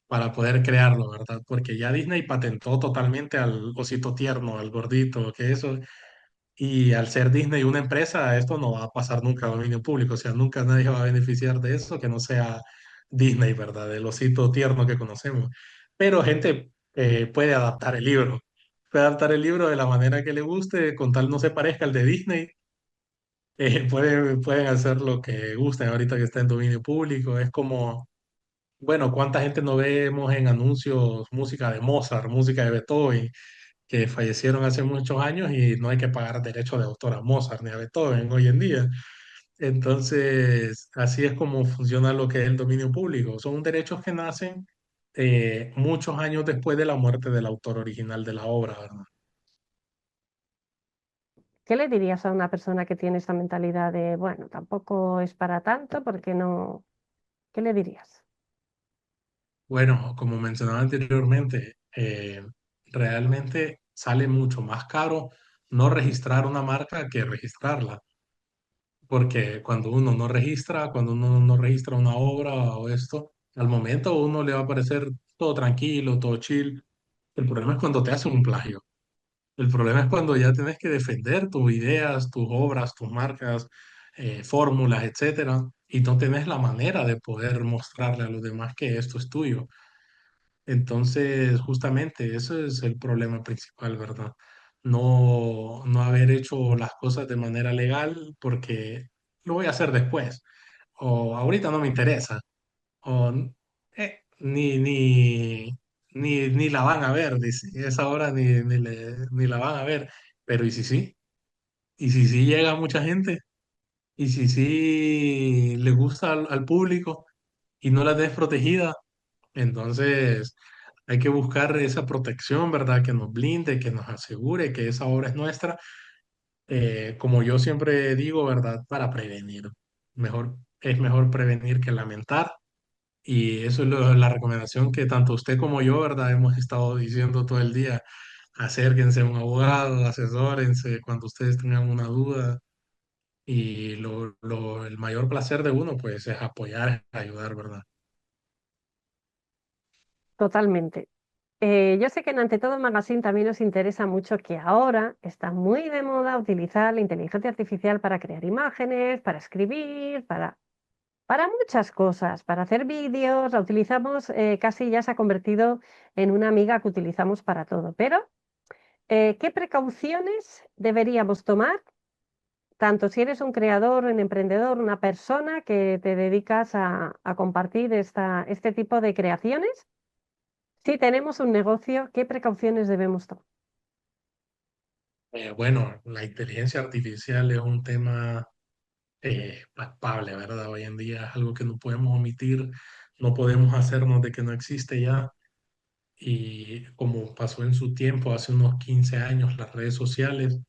para poder crearlo, ¿verdad? Porque ya Disney patentó totalmente al osito tierno, al gordito, que eso, y al ser Disney una empresa, esto no va a pasar nunca a dominio público, o sea, nunca nadie va a beneficiar de eso que no sea Disney, ¿verdad? El osito tierno que conocemos. Pero gente puede adaptar el libro, puede adaptar el libro de la manera que le guste, con tal no se parezca al de Disney. Pueden hacer lo que gusten ahorita que está en dominio público. Es como, bueno, ¿cuánta gente no vemos en anuncios música de Mozart, música de Beethoven, que fallecieron hace muchos años y no hay que pagar derecho de autor a Mozart ni a Beethoven hoy en día? Entonces, así es como funciona lo que es el dominio público. Son derechos que nacen muchos años después de la muerte del autor original de la obra, ¿verdad? ¿Qué le dirías a una persona que tiene esa mentalidad de, bueno, tampoco es para tanto, porque no? ¿Qué le dirías? Bueno, como mencionaba anteriormente, realmente sale mucho más caro no registrar una marca que registrarla. Porque cuando uno no registra una obra o esto, al momento a uno le va a parecer todo tranquilo, todo chill. El problema es cuando te hacen un plagio. El problema es cuando ya tienes que defender tus ideas, tus obras, tus marcas, fórmulas, etcétera, y no tienes la manera de poder mostrarle a los demás que esto es tuyo. Entonces, justamente, eso es el problema principal, ¿verdad? No haber hecho las cosas de manera legal porque lo voy a hacer después, o ahorita no me interesa, o ni la van a ver, dice, esa hora ni la van a ver, pero ¿y si sí? ¿Y si sí llega mucha gente? ¿Y si sí le gusta al público y no la des protegida? Entonces, hay que buscar esa protección, ¿verdad? Que nos blinde, que nos asegure que esa obra es nuestra. Como yo siempre digo, ¿verdad? Para prevenir. Es mejor prevenir que lamentar. Y eso es la recomendación que tanto usted como yo, ¿verdad? Hemos estado diciendo todo el día. Acérquense a un abogado, asesórense cuando ustedes tengan una duda. Y el mayor placer de uno, pues, es apoyar, ayudar, ¿verdad? Totalmente. Yo sé que en Ante Todo Magazine también nos interesa mucho que ahora está muy de moda utilizar la inteligencia artificial para crear imágenes, para escribir, para muchas cosas, para hacer vídeos, la utilizamos, casi ya se ha convertido en una amiga que utilizamos para todo. Pero, ¿qué precauciones deberíamos tomar, tanto si eres un creador, un emprendedor, una persona que te dedicas a compartir este tipo de creaciones? Si tenemos un negocio, ¿qué precauciones debemos tomar? Bueno, la inteligencia artificial es un tema palpable, ¿verdad? Hoy en día es algo que no podemos omitir, no podemos hacernos de que no existe ya. Y como pasó en su tiempo, hace unos 15 años, las redes sociales,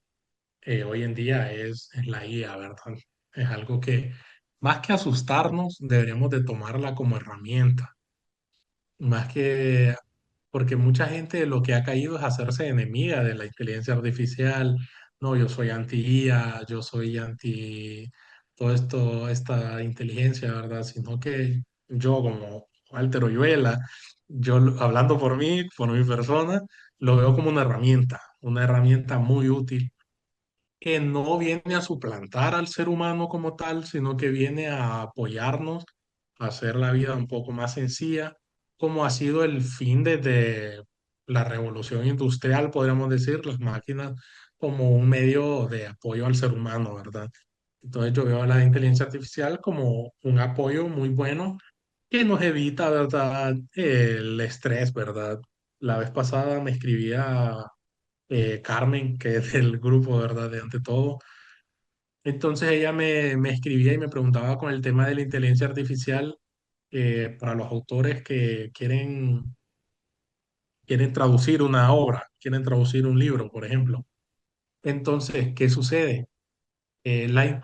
hoy en día es la IA, ¿verdad? Es algo que más que asustarnos, deberíamos de tomarla como herramienta, más que porque mucha gente lo que ha caído es hacerse enemiga de la inteligencia artificial. No, yo soy anti-IA, yo soy anti todo esto, esta inteligencia, ¿verdad? Sino que yo como Walter Oyuela, hablando por mí, por mi persona, lo veo como una herramienta muy útil que no viene a suplantar al ser humano como tal, sino que viene a apoyarnos a hacer la vida un poco más sencilla, como ha sido el fin desde la revolución industrial, podríamos decir, las máquinas como un medio de apoyo al ser humano, ¿verdad? Entonces yo veo a la inteligencia artificial como un apoyo muy bueno que nos evita, ¿verdad? El estrés, ¿verdad? La vez pasada me escribía Carmen, que es del grupo, ¿verdad? De Ante Todo. Entonces ella me escribía y me preguntaba con el tema de la inteligencia artificial para los autores que quieren traducir una obra, quieren traducir un libro, por ejemplo. Entonces, ¿qué sucede?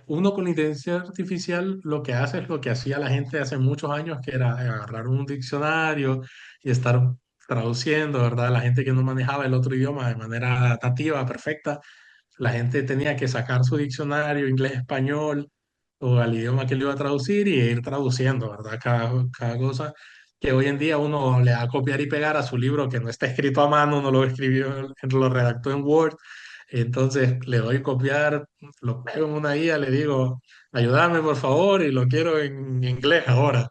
Uno con la inteligencia artificial lo que hace es lo que hacía la gente hace muchos años, que era agarrar un diccionario y estar traduciendo, ¿verdad? La gente que no manejaba el otro idioma de manera nativa, perfecta, la gente tenía que sacar su diccionario inglés-español o al idioma que le iba a traducir y ir traduciendo, ¿verdad? Cada cosa que hoy en día uno le da a copiar y pegar a su libro que no está escrito a mano, no lo escribió, lo redactó en Word. Entonces le doy copiar, lo pego en una guía, le digo, ayúdame por favor y lo quiero en inglés ahora.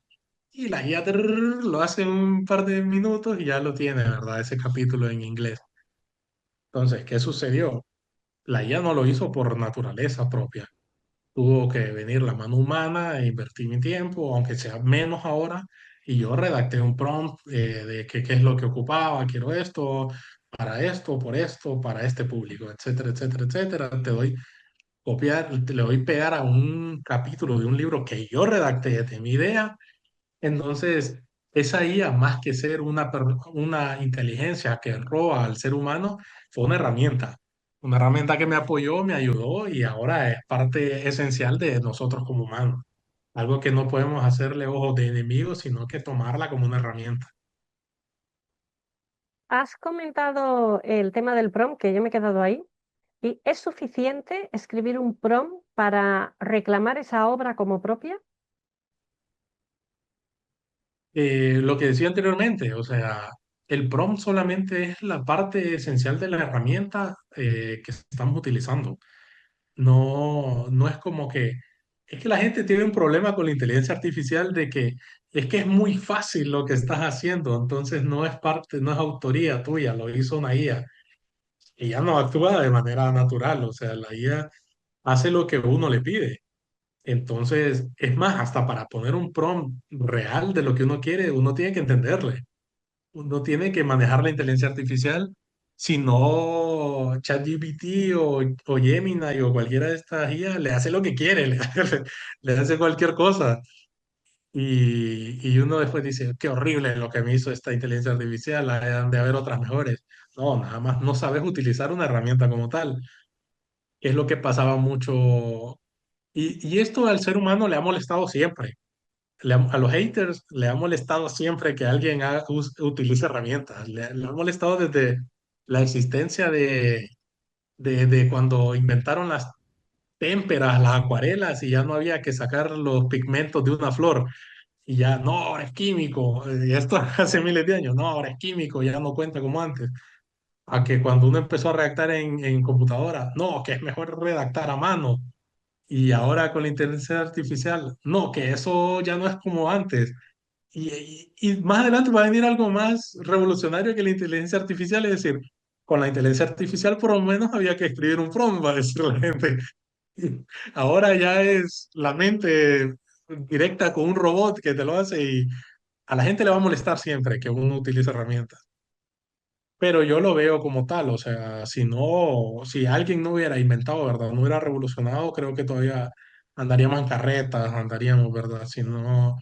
Y la guía lo hace en un par de minutos y ya lo tiene, ¿verdad? Ese capítulo en inglés. Entonces, ¿qué sucedió? La IA no lo hizo por naturaleza propia. Tuvo que venir la mano humana e invertir mi tiempo, aunque sea menos ahora, y yo redacté un prompt de qué es lo que ocupaba, quiero esto, por esto, para este público, etcétera, etcétera, etcétera. Te doy copiar, le doy pegar a un capítulo de un libro que yo redacté de mi idea. Entonces, esa IA, más que ser una inteligencia que roba al ser humano, fue una herramienta. Una herramienta que me apoyó, me ayudó y ahora es parte esencial de nosotros como humanos. Algo que no podemos hacerle ojos de enemigo, sino que tomarla como una herramienta. Has comentado el tema del prompt, que yo me he quedado ahí. ¿Y es suficiente escribir un prompt para reclamar esa obra como propia? Lo que decía anteriormente, o sea, el prompt solamente es la parte esencial de la herramienta que estamos utilizando. No, no es como que, es que la gente tiene un problema con la inteligencia artificial de que es que es muy fácil lo que estás haciendo, entonces no es parte, no es autoría tuya, lo hizo una IA. Y ya no actúa de manera natural, o sea, la IA hace lo que uno le pide. Entonces, es más, hasta para poner un prompt real de lo que uno quiere, uno tiene que entenderle. Uno tiene que manejar la inteligencia artificial, si no ChatGPT o Gemini o cualquiera de estas IA le hace lo que quiere, le hace cualquier cosa. Y uno después dice, qué horrible lo que me hizo esta inteligencia artificial, han de haber otras mejores. No, nada más no sabes utilizar una herramienta como tal. Es lo que pasaba mucho. Y esto al ser humano le ha molestado siempre. A los haters le ha molestado siempre que alguien utilice herramientas. Le ha molestado desde la existencia de cuando inventaron las témperas, las acuarelas, y ya no había que sacar los pigmentos de una flor. Y ya, no, ahora es químico. Y esto hace miles de años. No, ahora es químico, ya no cuenta como antes. A que cuando uno empezó a redactar en computadora, no, que es mejor redactar a mano. Y ahora con la inteligencia artificial, no, que eso ya no es como antes. Y más adelante va a venir algo más revolucionario que la inteligencia artificial, es decir, con la inteligencia artificial por lo menos había que escribir un prompt, va a decir la gente. Ahora ya es la mente directa con un robot que te lo hace y a la gente le va a molestar siempre que uno utilice herramientas. Pero yo lo veo como tal, o sea, si no, si alguien no hubiera inventado, ¿verdad? No hubiera revolucionado, creo que todavía andaríamos en carretas, andaríamos, ¿verdad? Si no,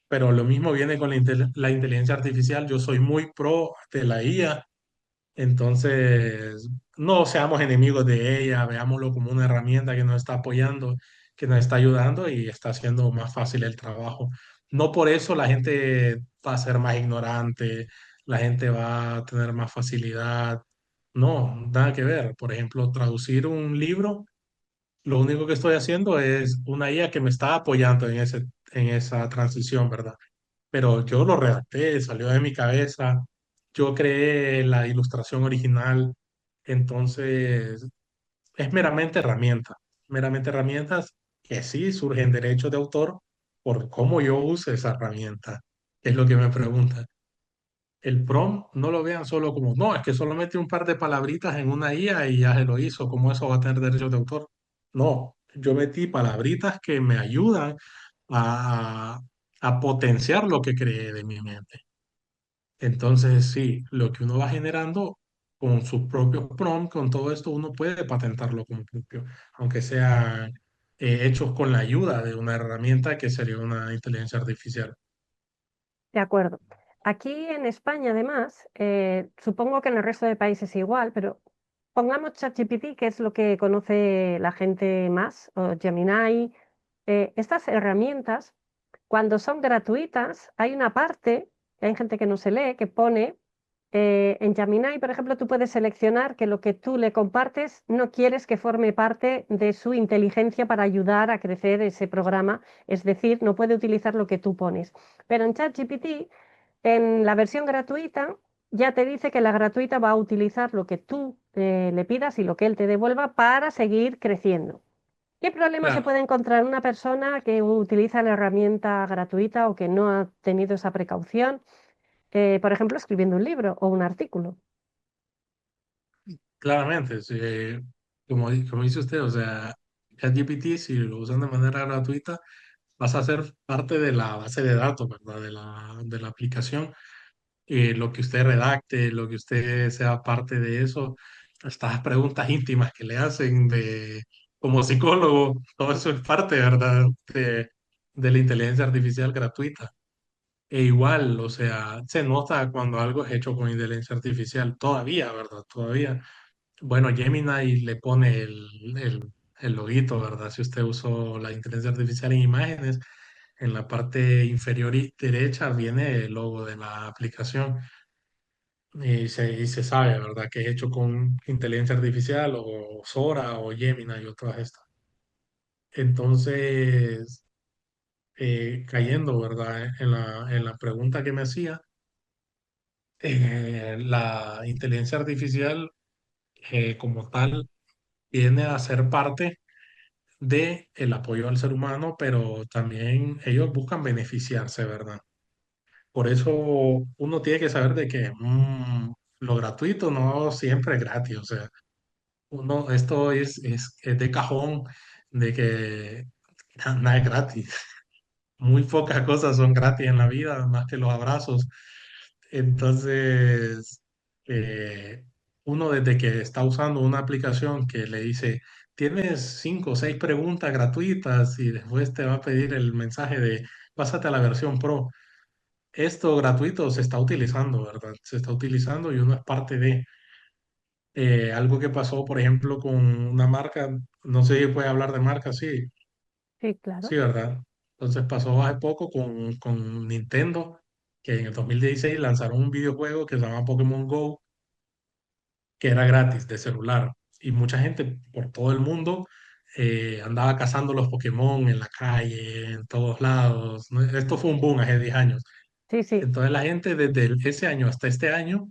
pero lo mismo viene con la inteligencia artificial. Yo soy muy pro de la IA, entonces no seamos enemigos de ella, veámoslo como una herramienta que nos está apoyando, que nos está ayudando y está haciendo más fácil el trabajo. No por eso la gente va a ser más ignorante, la gente va a tener más facilidad. No, nada que ver. Por ejemplo, traducir un libro, lo único que estoy haciendo es una IA que me está apoyando en esa transición, ¿verdad? Pero yo lo redacté, salió de mi cabeza, yo creé la ilustración original, entonces es meramente herramientas que sí surgen derechos de autor por cómo yo use esa herramienta, es lo que me preguntan. El prompt no lo vean solo como, no, es que solo metí un par de palabritas en una IA y ya se lo hizo, ¿cómo eso va a tener derechos de autor? No, yo metí palabritas que me ayudan a, a potenciar lo que creé de mi mente. Entonces, sí, lo que uno va generando con sus propios prompts, con todo esto, uno puede patentarlo como propio, aunque sean hechos con la ayuda de una herramienta que sería una inteligencia artificial. De acuerdo. Aquí en España, además, supongo que en el resto de países igual, pero pongamos ChatGPT, que es lo que conoce la gente más, o Gemini. Estas herramientas, cuando son gratuitas, hay una parte, que hay gente que no se lee, que pone, en Gemini, por ejemplo, tú puedes seleccionar que lo que tú le compartes no quieres que forme parte de su inteligencia para ayudar a crecer ese programa, es decir, no puede utilizar lo que tú pones. Pero en ChatGPT, en la versión gratuita, ya te dice que la gratuita va a utilizar lo que tú le pidas y lo que él te devuelva para seguir creciendo. ¿Qué problema se Claro, puede encontrar una persona que utiliza la herramienta gratuita o que no ha tenido esa precaución, por ejemplo, escribiendo un libro o un artículo? claramente, sí, como dice usted, o sea, ChatGPT, si lo usan de manera gratuita, vas a ser parte de la base de datos, ¿verdad? De la aplicación. Lo que usted redacte, lo que usted sea parte de eso, estas preguntas íntimas que le hacen como psicólogo, todo eso es parte, ¿verdad? De la inteligencia artificial gratuita. E igual, o sea, se nota cuando algo es hecho con inteligencia artificial, todavía, ¿verdad? Todavía. Bueno, Gemini le pone el loguito, ¿verdad? Si usted usó la inteligencia artificial en imágenes, en la parte inferior y derecha viene el logo de la aplicación. y se sabe, ¿verdad? Que es hecho con inteligencia artificial o Sora o Gemini y otras estas. Entonces, cayendo, ¿verdad? En la pregunta que me hacía, la inteligencia artificial como tal viene a ser parte de el apoyo al ser humano, pero también ellos buscan beneficiarse, ¿verdad? Por eso uno tiene que saber de que lo gratuito no siempre es gratis, o sea, uno, esto es de cajón de que nada es gratis. Muy pocas cosas son gratis en la vida, más que los abrazos. Entonces, eh, uno desde que está usando una aplicación que le dice, tienes 5 o 6 preguntas gratuitas y después te va a pedir el mensaje de, pásate a la versión Pro. Esto gratuito se está utilizando, ¿verdad? Se está utilizando y uno es parte de algo que pasó, por ejemplo, con una marca, no sé si puede hablar de marca, sí, Sí, sí, claro. ¿verdad? Entonces pasó hace poco con Nintendo, que en el 2016 lanzaron un videojuego que se llama Pokémon Go, que era gratis de celular. Y mucha gente por todo el mundo andaba cazando los Pokémon en la calle, en todos lados, ¿no? Esto fue un boom hace 10 años. Sí, sí, Entonces la gente desde ese año hasta este año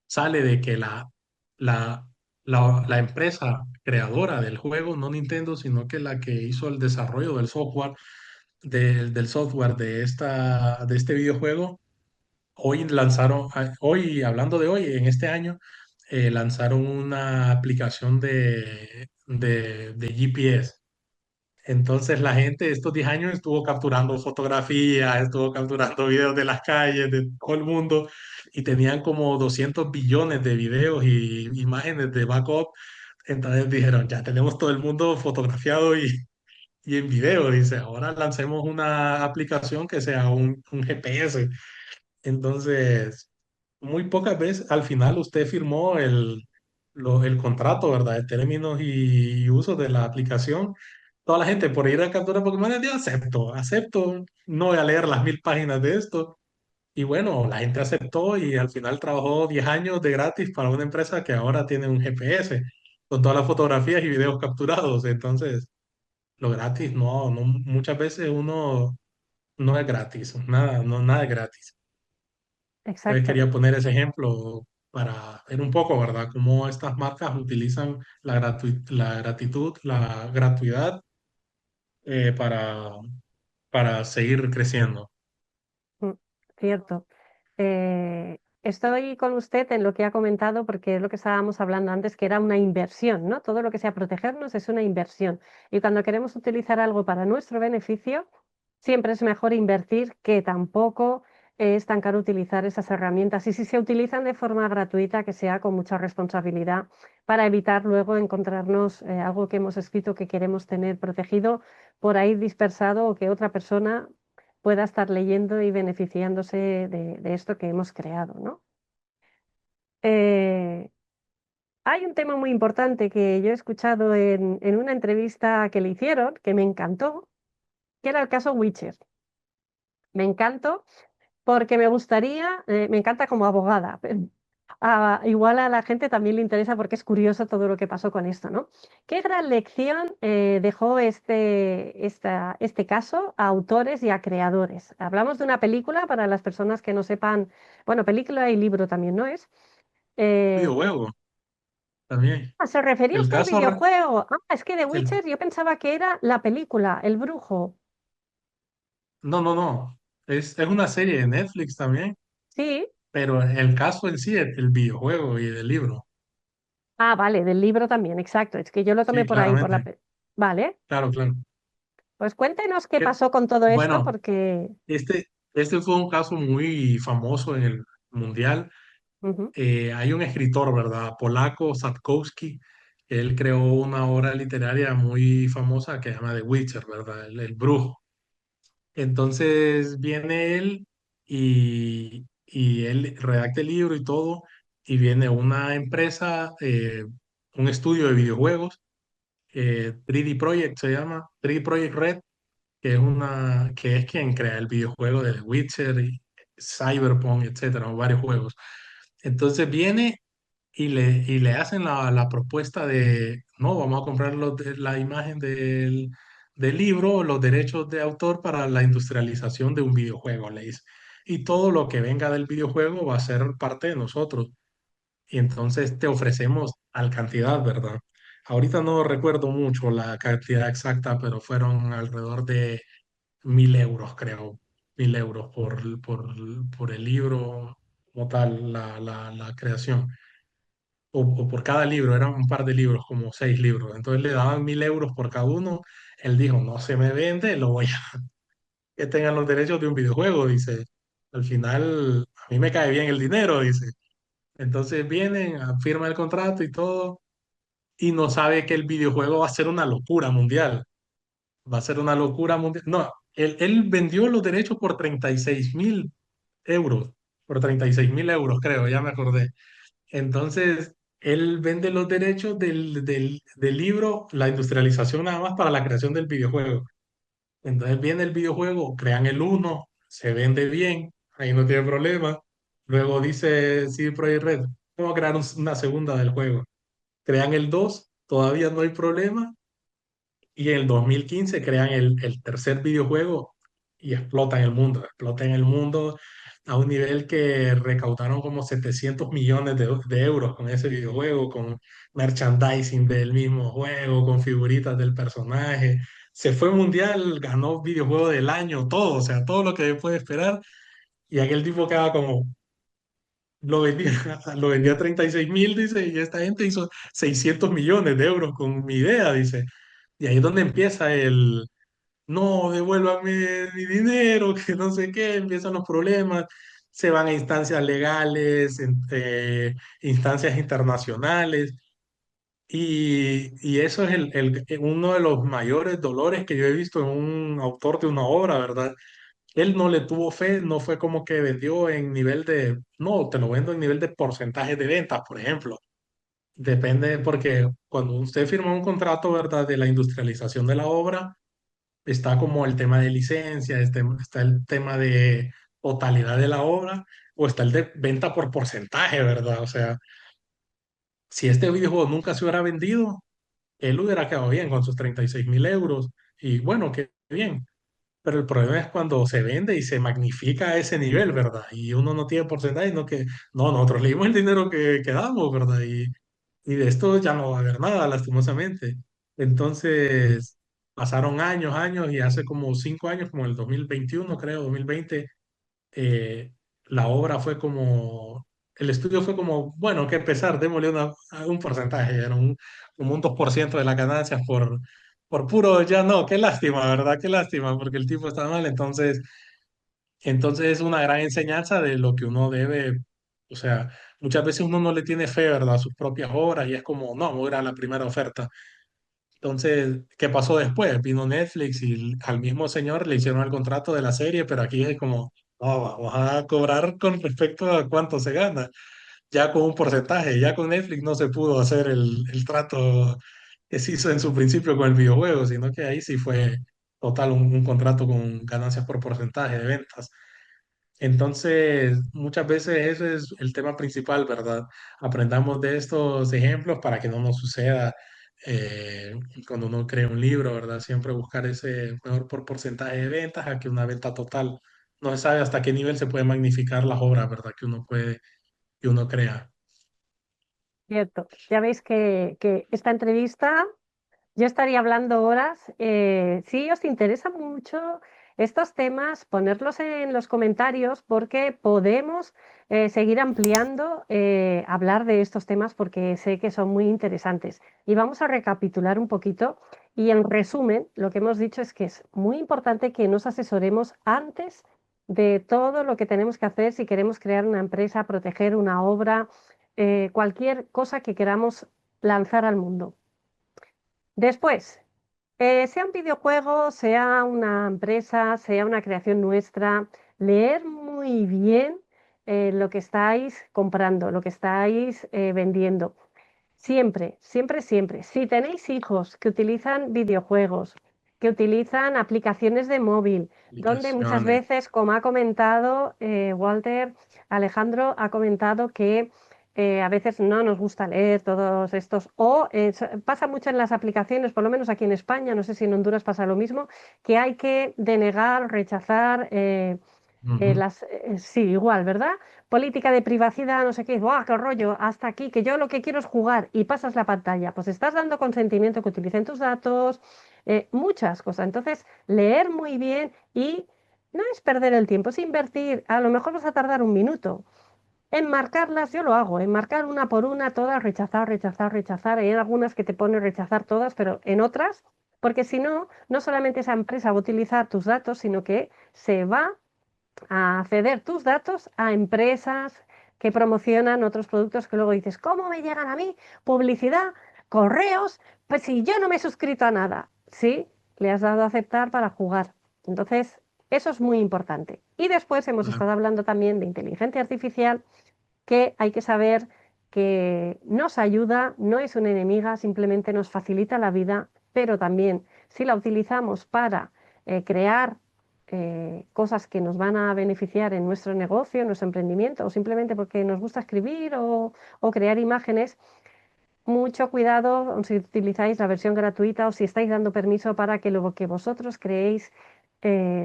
sale de que la, la empresa creadora del juego, no Nintendo, sino que la que hizo el desarrollo del software, del software de este videojuego, hoy lanzaron, hoy, hablando de hoy, en este año, lanzaron una aplicación de GPS. Entonces la gente estos 10 años estuvo capturando fotografías, estuvo capturando videos de las calles, de todo el mundo, y tenían como 200 billones de videos y imágenes de backup. Entonces dijeron, ya tenemos todo el mundo fotografiado y en video. Dice, ahora lancemos una aplicación que sea un GPS. Entonces, muy pocas veces al final usted firmó el contrato, ¿verdad? De términos y usos de la aplicación. Toda la gente por ir a captura Pokémon dice, acepto, acepto, no voy a leer las 1000 páginas de esto. Y bueno, la gente aceptó y al final trabajó 10 años de gratis para una empresa que ahora tiene un GPS con todas las fotografías y videos capturados. Entonces, lo gratis, no, muchas veces uno no es gratis, nada, no, nada es gratis. Entonces exacto. quería poner ese ejemplo para ver un poco, ¿verdad? Cómo estas marcas utilizan la gratitud, la gratuidad eh, para, para seguir creciendo. Mm, cierto. Estoy con usted en lo que ha comentado porque es lo que estábamos hablando antes, que era una inversión, ¿no? Todo lo que sea protegernos es una inversión. Y cuando queremos utilizar algo para nuestro beneficio, siempre es mejor invertir, que tampoco es tan caro utilizar esas herramientas. Y si se utilizan de forma gratuita, que sea con mucha responsabilidad para evitar luego encontrarnos algo que hemos escrito que queremos tener protegido por ahí dispersado, o que otra persona pueda estar leyendo y beneficiándose de esto que hemos creado, ¿no? Eh, Hay un tema muy importante que yo he escuchado en una entrevista que le hicieron, que me encantó, que era el caso Witcher. Me encantó porque me gustaría, me encanta como abogada, pero igual a la gente también le interesa porque es curioso todo lo que pasó con esto, ¿no? ¿Qué gran lección dejó este caso a autores y a creadores? Hablamos de una película para las personas que no sepan, bueno, película y libro también, ¿no es? Eh, Videojuego también. ¿Se refería El usted al caso, videojuego? Ah, es que The el, Witcher yo pensaba que era la película, El Brujo. no, no, no. Es una serie de Netflix también, Sí. pero el caso en sí es el videojuego y del libro. Ah, vale, del libro también, exacto. Es que yo lo tomé Sí, por ahí, por la... claramente. Vale. Claro, claro. Pues cuéntenos qué Que- pasó con todo esto, bueno, porque este, este fue un caso muy famoso en el mundial. ujú, Hay un escritor, ¿verdad? Polaco, Sapkowski. Él creó una obra literaria muy famosa que se llama The Witcher, ¿verdad? El brujo. Entonces viene él y él redacta el libro y todo, y viene una empresa, un estudio de videojuegos, 3D Project se llama, 3D Project Red, que es quien crea el videojuego de The Witcher y Cyberpunk, etcétera, varios juegos. Entonces viene y le hacen la propuesta de, no, vamos a comprar la imagen del libro, los derechos de autor para la industrialización de un videojuego, le dice. Y todo lo que venga del videojuego va a ser parte de nosotros. Y entonces te ofrecemos tal cantidad, ¿verdad? Ahorita no recuerdo mucho la cantidad exacta, pero fueron alrededor de 1.000 euros, creo. 1.000 euros por el libro como tal, la creación o por cada libro, eran un par de libros, como 6 libros. Entonces le daban 1.000 euros por cada uno. Él dijo, no se me vende, lo voy a que tengan los derechos de un videojuego, dice. Al final, a mí me cae bien el dinero, dice. Entonces vienen, firman el contrato y todo, y no sabe que el videojuego va a ser una locura mundial. Va a ser una locura mundial. No, él vendió los derechos por 36.000 euros, por 36.000 euros, creo, ya me acordé. Entonces, él vende los derechos del libro, la industrialización nada más para la creación del videojuego. Entonces viene el videojuego, crean el uno, se vende bien, ahí no tiene problema. Luego dice CD Projekt Red, vamos a crear una segunda del juego. Crean el 2, todavía no hay problema. Y en el 2015 crean el tercer videojuego y explotan el mundo a un nivel que recaudaron como 700 millones de euros con ese videojuego, con merchandising del mismo juego, con figuritas del personaje. Se fue mundial, ganó videojuego del año, todo, o sea, todo lo que puede esperar. Y aquel tipo queda como, lo vendía, lo vendía a 36.000, dice, y esta gente hizo 600 millones de euros con mi idea, dice. Y ahí es donde empieza no, devuélvame mi dinero, que no sé qué, empiezan los problemas, se van a instancias legales, instancias internacionales, y eso es uno de los mayores dolores que yo he visto en un autor de una obra, ¿verdad? Él no le tuvo fe, no fue como que vendió en nivel no, te lo vendo en nivel de porcentaje de ventas, por ejemplo. Depende, porque cuando usted firma un contrato, ¿verdad?, de la industrialización de la obra, está como el tema de licencia, está el tema de totalidad de la obra, o está el de venta por porcentaje, ¿verdad? O sea, si este videojuego nunca se hubiera vendido, él hubiera quedado bien con sus 36.000 euros, y bueno, qué bien. Pero el problema es cuando se vende y se magnifica a ese nivel, ¿verdad? Y uno no tiene porcentaje, no, nosotros le dimos el dinero que damos, ¿verdad? Y de esto ya no va a haber nada, lastimosamente. Entonces, pasaron años, años, y hace como 5 años, como el 2021, creo, 2020, eh, la obra fue como, el estudio fue como, bueno, que empezar, démosle un porcentaje, era como un 2% de las ganancias por puro, ya no, qué lástima, ¿verdad? Qué lástima, porque el tipo está mal, entonces es una gran enseñanza de lo que uno debe, o sea, muchas veces uno no le tiene fe, ¿verdad?, a sus propias obras y es como, no, voy a ir a la primera oferta. Entonces, ¿qué pasó después? Vino Netflix y al mismo señor le hicieron el contrato de la serie, pero aquí es como, no, vamos a cobrar con respecto a cuánto se gana, ya con un porcentaje, ya con Netflix no se pudo hacer el trato que se hizo en su principio con el videojuego, sino que ahí sí fue total un contrato con ganancias por porcentaje de ventas. Entonces, muchas veces ese es el tema principal, ¿verdad? Aprendamos de estos ejemplos para que no nos suceda eh, cuando uno crea un libro, ¿verdad? Siempre buscar ese mejor por porcentaje de ventas a que una venta total. No se sabe hasta qué nivel se puede magnificar las obras, ¿verdad? Que uno crea. Cierto. Ya veis que esta entrevista yo estaría hablando horas. Si os interesan mucho estos temas, ponerlos en los comentarios porque podemos seguir ampliando, hablar de estos temas porque sé que son muy interesantes. Y vamos a recapitular un poquito. Y en resumen, lo que hemos dicho es que es muy importante que nos asesoremos antes de todo lo que tenemos que hacer si queremos crear una empresa, proteger una obra, cualquier cosa que queramos lanzar al mundo. Después, sea un videojuego, sea una empresa, sea una creación nuestra, leer muy bien lo que estáis comprando, lo que estáis vendiendo. Siempre, siempre, siempre. Si tenéis hijos que utilizan videojuegos, que utilizan aplicaciones de móvil, donde muchas aplicaciones. veces, como ha comentado Walter, Alejandro ha comentado que a veces no nos gusta leer todos estos, o pasa mucho en las aplicaciones, por lo menos aquí en España, no sé si en Honduras pasa lo mismo, que hay que denegar, rechazar. Ujú, Sí, igual, ¿verdad? Política de privacidad, no sé qué, ¡buah, qué rollo! Hasta aquí, que yo lo que quiero es jugar y pasas la pantalla. Pues estás dando consentimiento que utilicen tus datos, muchas cosas. Entonces, leer muy bien y no es perder el tiempo, es invertir. A lo mejor vas a tardar un minuto. En marcarlas, yo lo hago, en marcar una por una, todas, rechazar, rechazar, rechazar. Hay algunas que te pone rechazar todas, pero en otras, porque si no, no solamente esa empresa va a utilizar tus datos, sino que se va a ceder tus datos a empresas que promocionan otros productos que luego dices, ¿cómo me llegan a mí publicidad, correos? Pues si yo no me he suscrito a nada. Sí, le has dado a aceptar para jugar. Entonces, eso es muy importante. Y después hemos claro, estado hablando también de inteligencia artificial, que hay que saber que nos ayuda, no es una enemiga, simplemente nos facilita la vida, pero también si la utilizamos para crear cosas que nos van a beneficiar en nuestro negocio, en nuestro emprendimiento, o simplemente porque nos gusta escribir o crear imágenes, mucho cuidado si utilizáis la versión gratuita o si estáis dando permiso para que lo que vosotros creéis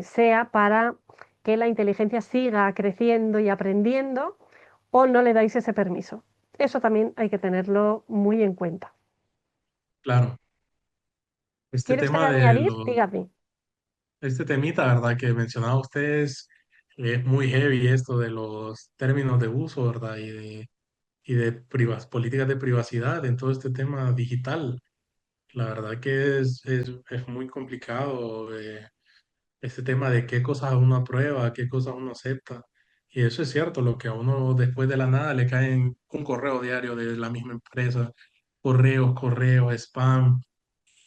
sea para que la inteligencia siga creciendo y aprendiendo o no le dais ese permiso. Eso también hay que tenerlo muy en cuenta. claro. Este ¿Quieres tema de añadir? los, Dígame. este temita, ¿verdad? Que mencionaba ustedes, es muy heavy esto de los términos de uso, ¿verdad? Y de políticas de privacidad en todo este tema digital. La verdad que es muy complicado este tema de qué cosas uno aprueba, qué cosas uno acepta. Y eso es cierto, lo que a uno después de la nada le caen un correo diario de la misma empresa, correo, spam.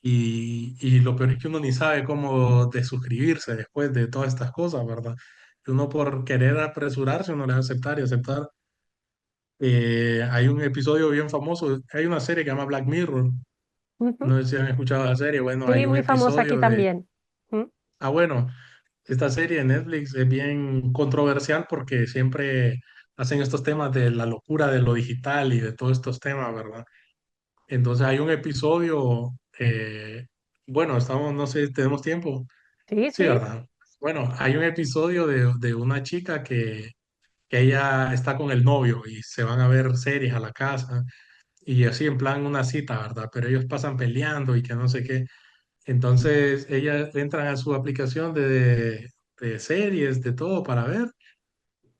Y lo peor es que uno ni sabe cómo desuscribirse después de todas estas cosas, ¿verdad? Que uno por querer apresurarse, uno le va a aceptar y aceptar. Hay un episodio bien famoso, hay una serie que se llama Black Mirror, Ujú. no sé si han escuchado la serie, bueno, hay Sí, un muy famosa aquí episodio de, también. ¿Mm? bueno, esta serie de Netflix es bien controversial porque siempre hacen estos temas de la locura de lo digital y de todos estos temas, ¿verdad? Entonces hay un episodio, bueno, estamos, no sé, tenemos tiempo. Sí, Sí, sí. ¿verdad? Bueno, hay un episodio de una chica que ella está con el novio y se van a ver series a la casa y así en plan una cita, ¿verdad? Pero ellos pasan peleando y que no sé qué. Entonces ella entra a su aplicación de series, de todo para ver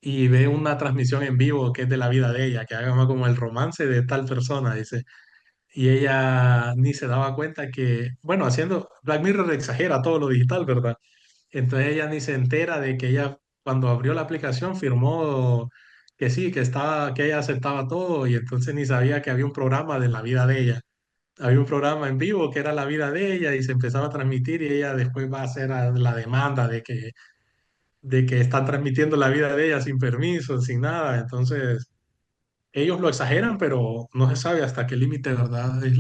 y ve una transmisión en vivo que es de la vida de ella, que haga más como el romance de tal persona, dice. Y ella ni se daba cuenta que, bueno, haciendo, Black Mirror exagera todo lo digital, ¿verdad? Entonces ella ni se entera de que ella cuando abrió la aplicación firmó que sí, que estaba, que ella aceptaba todo y entonces ni sabía que había un programa de la vida de ella. Había un programa en vivo que era la vida de ella y se empezaba a transmitir y ella después va a hacer la demanda de que están transmitiendo la vida de ella sin permiso, sin nada. Entonces ellos lo exageran, pero no se sabe hasta qué límite, ¿verdad? Es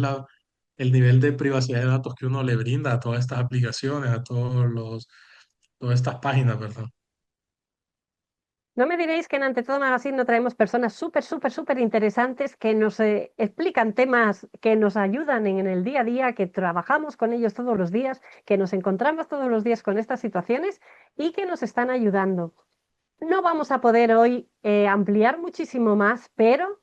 el nivel de privacidad de datos que uno le brinda a todas estas aplicaciones, a todas estas páginas, ¿verdad? No me diréis que en Ante Todo Magazine no traemos personas súper, súper, súper interesantes que nos explican temas que nos ayudan en el día a día, que trabajamos con ellos todos los días, que nos encontramos todos los días con estas situaciones y que nos están ayudando. No vamos a poder hoy ampliar muchísimo más, pero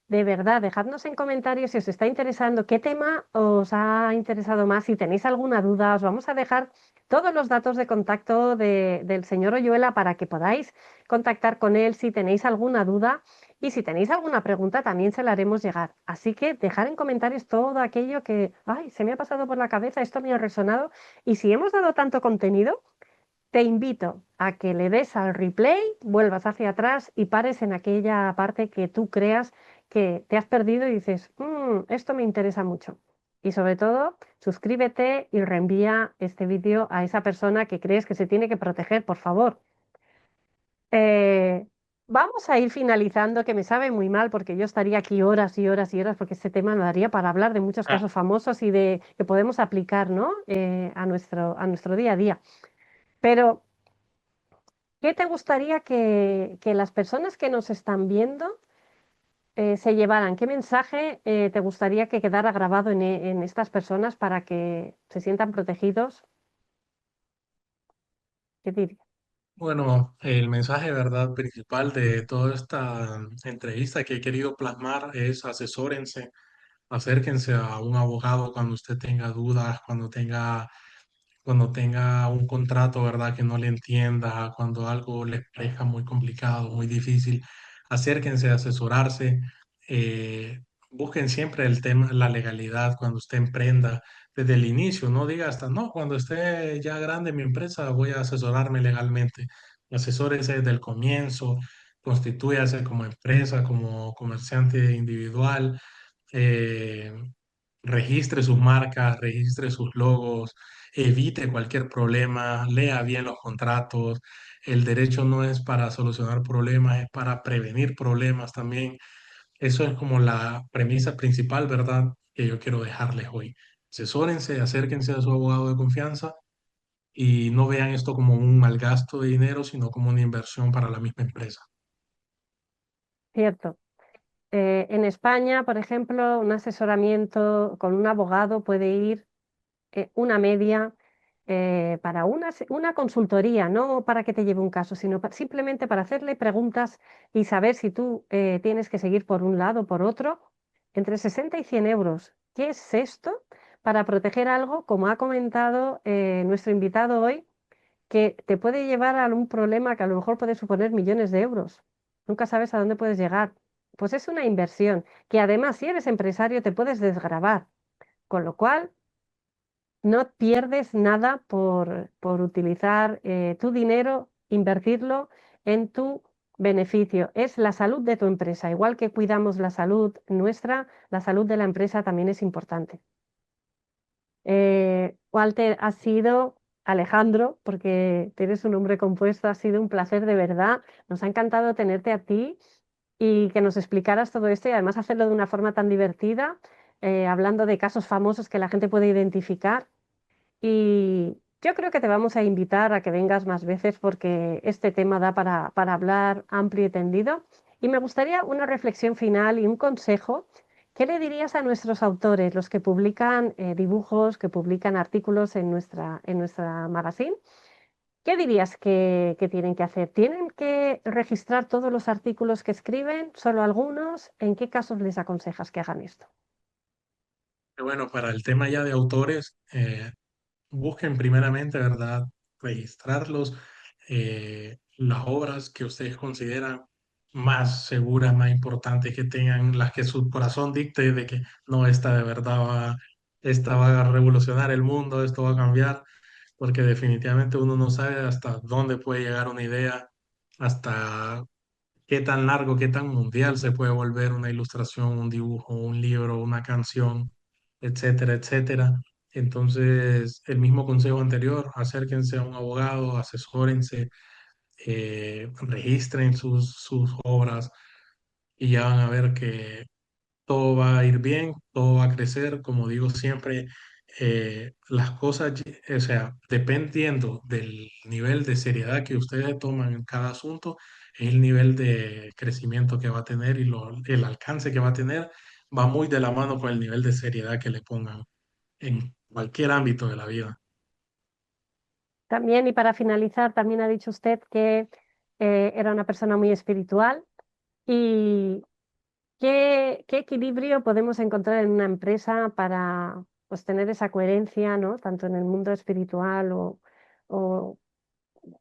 de verdad, dejadnos en comentarios si os está interesando, qué tema os ha interesado más, si tenéis alguna duda, os vamos a dejar todos los datos de contacto del señor Oyuela para que podáis contactar con él si tenéis alguna duda y si tenéis alguna pregunta también se la haremos llegar. Así que dejar en comentarios todo aquello que, ay, se me ha pasado por la cabeza, esto me ha resonado y si hemos dado tanto contenido te invito a que le des al replay, vuelvas hacia atrás y pares en aquella parte que tú creas que te has perdido y dices, esto me interesa mucho. Y sobre todo, suscríbete y reenvía este vídeo a esa persona que crees que se tiene que proteger, por favor. Eh, vamos a ir finalizando, que me sabe muy mal porque yo estaría aquí horas y horas y horas porque este tema nos daría para hablar de muchos Ah, casos famosos y de que podemos aplicar, ¿no? A nuestro día a día. Pero, ¿qué te gustaría que las personas que nos están viendo se llevaran? ¿Qué mensaje te gustaría que quedara grabado en estas personas para que se sientan protegidos? ¿Qué dirías? bueno, el mensaje, ¿verdad?, principal de toda esta entrevista que he querido plasmar es asesórense, acérquense a un abogado cuando usted tenga dudas, cuando tenga un contrato, ¿verdad?, que no le entienda, cuando algo le parezca muy complicado, muy difícil, acérquense a asesorarse. Busquen siempre el tema, la legalidad cuando usted emprenda desde el inicio. No diga hasta, no, cuando esté ya grande mi empresa voy a asesorarme legalmente. Asesórese desde el comienzo, constitúyase como empresa, como comerciante individual, eh, registre sus marcas, registre sus logos, evite cualquier problema, lea bien los contratos. El derecho no es para solucionar problemas, es para prevenir problemas también. Eso es como la premisa principal, ¿verdad?, que yo quiero dejarles hoy. Asesórense, acérquense a su abogado de confianza y no vean esto como un mal gasto de dinero, sino como una inversión para la misma empresa. Cierto. En España, por ejemplo, un asesoramiento con un abogado puede ir una media para una consultoría, no para que te lleve un caso, sino simplemente para hacerle preguntas y saber si tú tienes que seguir por un lado o por otro, entre 60 y 100 euros. ¿Qué es esto? Para proteger algo, como ha comentado nuestro invitado hoy, que te puede llevar a un problema que a lo mejor puede suponer millones de euros. Nunca sabes a dónde puedes llegar. Pues es una inversión que además, si eres empresario, te puedes desgravar, con lo cual no pierdes nada por utilizar tu dinero, invertirlo en tu beneficio. Es la salud de tu empresa. Igual que cuidamos la salud nuestra, la salud de la empresa también es importante. Walter, ha sido Alejandro, porque tienes un nombre compuesto, ha sido un placer de verdad. Nos ha encantado tenerte a ti y que nos explicaras todo esto y además hacerlo de una forma tan divertida, hablando de casos famosos que la gente puede identificar. Y yo creo que te vamos a invitar a que vengas más veces porque este tema da para hablar amplio y tendido. Y me gustaría una reflexión final y un consejo. ¿Qué le dirías a nuestros autores, los que publican dibujos, que publican artículos en nuestra magazine? ¿Qué dirías que tienen que hacer? ¿Tienen que registrar todos los artículos que escriben? ¿Solo algunos? ¿En qué casos les aconsejas que hagan esto? Bueno, para el tema ya de autores, busquen primeramente, ¿verdad?, registrarlos, las obras que ustedes consideran más seguras, más importantes, que tengan las que su corazón dicte de que no, esta de verdad esta va a revolucionar el mundo, esto va a cambiar, porque definitivamente uno no sabe hasta dónde puede llegar una idea, hasta qué tan largo, qué tan mundial se puede volver una ilustración, un dibujo, un libro, una canción, etcétera, etcétera. Entonces, el mismo consejo anterior, acérquense a un abogado, asesórense, registren sus obras y ya van a ver que todo va a ir bien, todo va a crecer. Como digo siempre, las cosas, o sea, dependiendo del nivel de seriedad que ustedes toman en cada asunto, es el nivel de crecimiento que va a tener y el alcance que va a tener va muy de la mano con el nivel de seriedad que le pongan en cualquier ámbito de la vida. También, y para finalizar, también ha dicho usted que era una persona muy espiritual. ¿Y qué equilibrio podemos encontrar en una empresa para pues, tener esa coherencia, ¿no? Tanto en el mundo espiritual o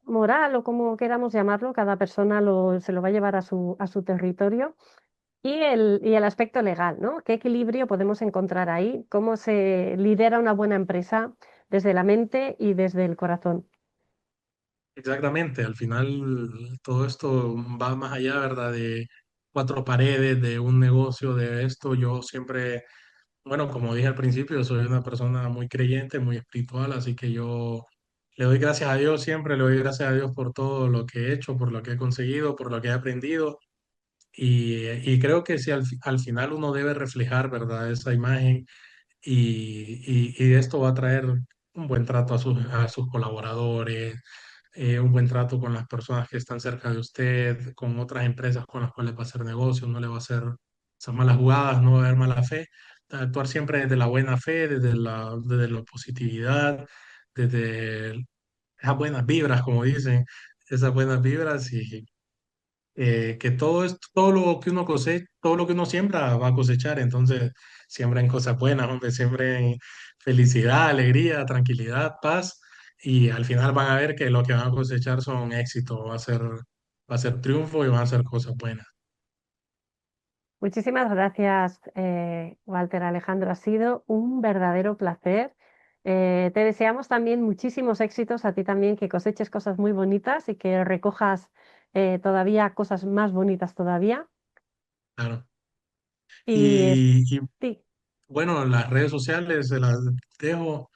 moral o como queramos llamarlo, cada persona se lo va a llevar a su territorio. Y el aspecto legal, ¿no? ¿Qué equilibrio podemos encontrar ahí? ¿Cómo se lidera una buena empresa desde la mente y desde el corazón? Exactamente, al final todo esto va más allá, ¿verdad? De cuatro paredes, de un negocio, de esto. Yo siempre, bueno, como dije al principio, soy una persona muy creyente, muy espiritual, así que yo le doy gracias a Dios siempre, le doy gracias a Dios por todo lo que he hecho, por lo que he conseguido, por lo que he aprendido. Y creo que si al final uno debe reflejar, ¿verdad? Esa imagen y esto va a traer un buen trato a sus colaboradores, un buen trato con las personas que están cerca de usted, con otras empresas con las cuales va a hacer negocio, no le va a hacer esas malas jugadas, no va a haber mala fe, actuar siempre desde la buena fe, desde la positividad, desde esas buenas vibras, como dicen, esas buenas vibras y que todo lo que uno cosecha, todo lo que uno siembra va a cosechar, entonces siembren cosas buenas, hombre, siembren felicidad, alegría, tranquilidad, paz, y al final van a ver que lo que van a cosechar son éxito, va a ser triunfo y van a ser cosas buenas. Muchísimas gracias, Walter Alejandro. Ha sido un verdadero placer. Te deseamos también muchísimos éxitos, a ti también, que coseches cosas muy bonitas y que recojas todavía cosas más bonitas todavía. Claro. Y Sí, bueno, las redes sociales se las dejo.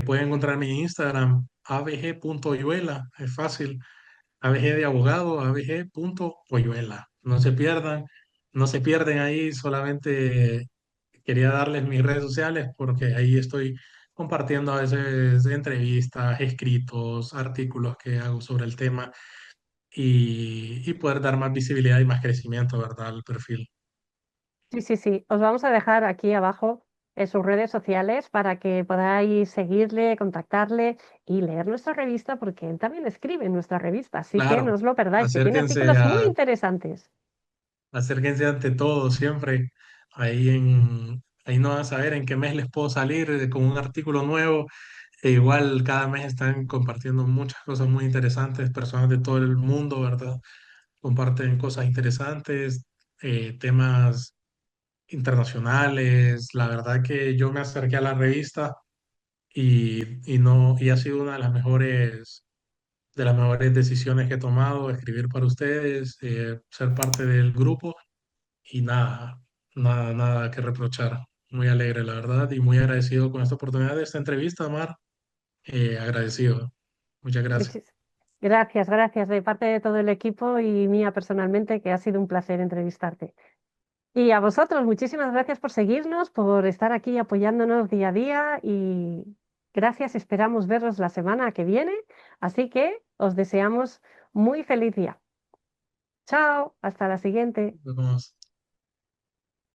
Pueden encontrar mi Instagram, abg.oyuela, es fácil. ABG de abogado, abg.oyuela. No se pierdan, no se pierden ahí, solamente quería darles mis redes sociales porque ahí estoy compartiendo a veces entrevistas, escritos, artículos que hago sobre el tema y poder dar más visibilidad y más crecimiento, ¿verdad? Al perfil. sí, sí, sí. Os vamos a dejar aquí abajo sus redes sociales para que podáis seguirle, contactarle y leer nuestra revista porque él también escribe en nuestra revista, así que no Claro, os lo perdáis, que tiene acérquense artículos muy interesantes. acérquense ante todo siempre. Ahí no van a saber en qué mes les puedo salir con un artículo nuevo. E igual cada mes están compartiendo muchas cosas muy interesantes, personas de todo el mundo, ¿verdad? Comparten cosas interesantes, temas internacionales. La verdad que yo me acerqué a la revista y no, y ha sido una de las mejores decisiones que he tomado, escribir para ustedes, ser parte del grupo y nada que reprochar. Muy alegre, la verdad, y muy agradecido con esta oportunidad de esta entrevista, Mar. Agradecido. Muchas gracias. Muchis- Gracias, gracias de parte de todo el equipo y mía personalmente, que ha sido un placer entrevistarte. Y a vosotros, muchísimas gracias por seguirnos, por estar aquí apoyándonos día a día y gracias, esperamos veros la semana que viene, así que os deseamos muy feliz día. Chao, hasta la siguiente. Nos vemos.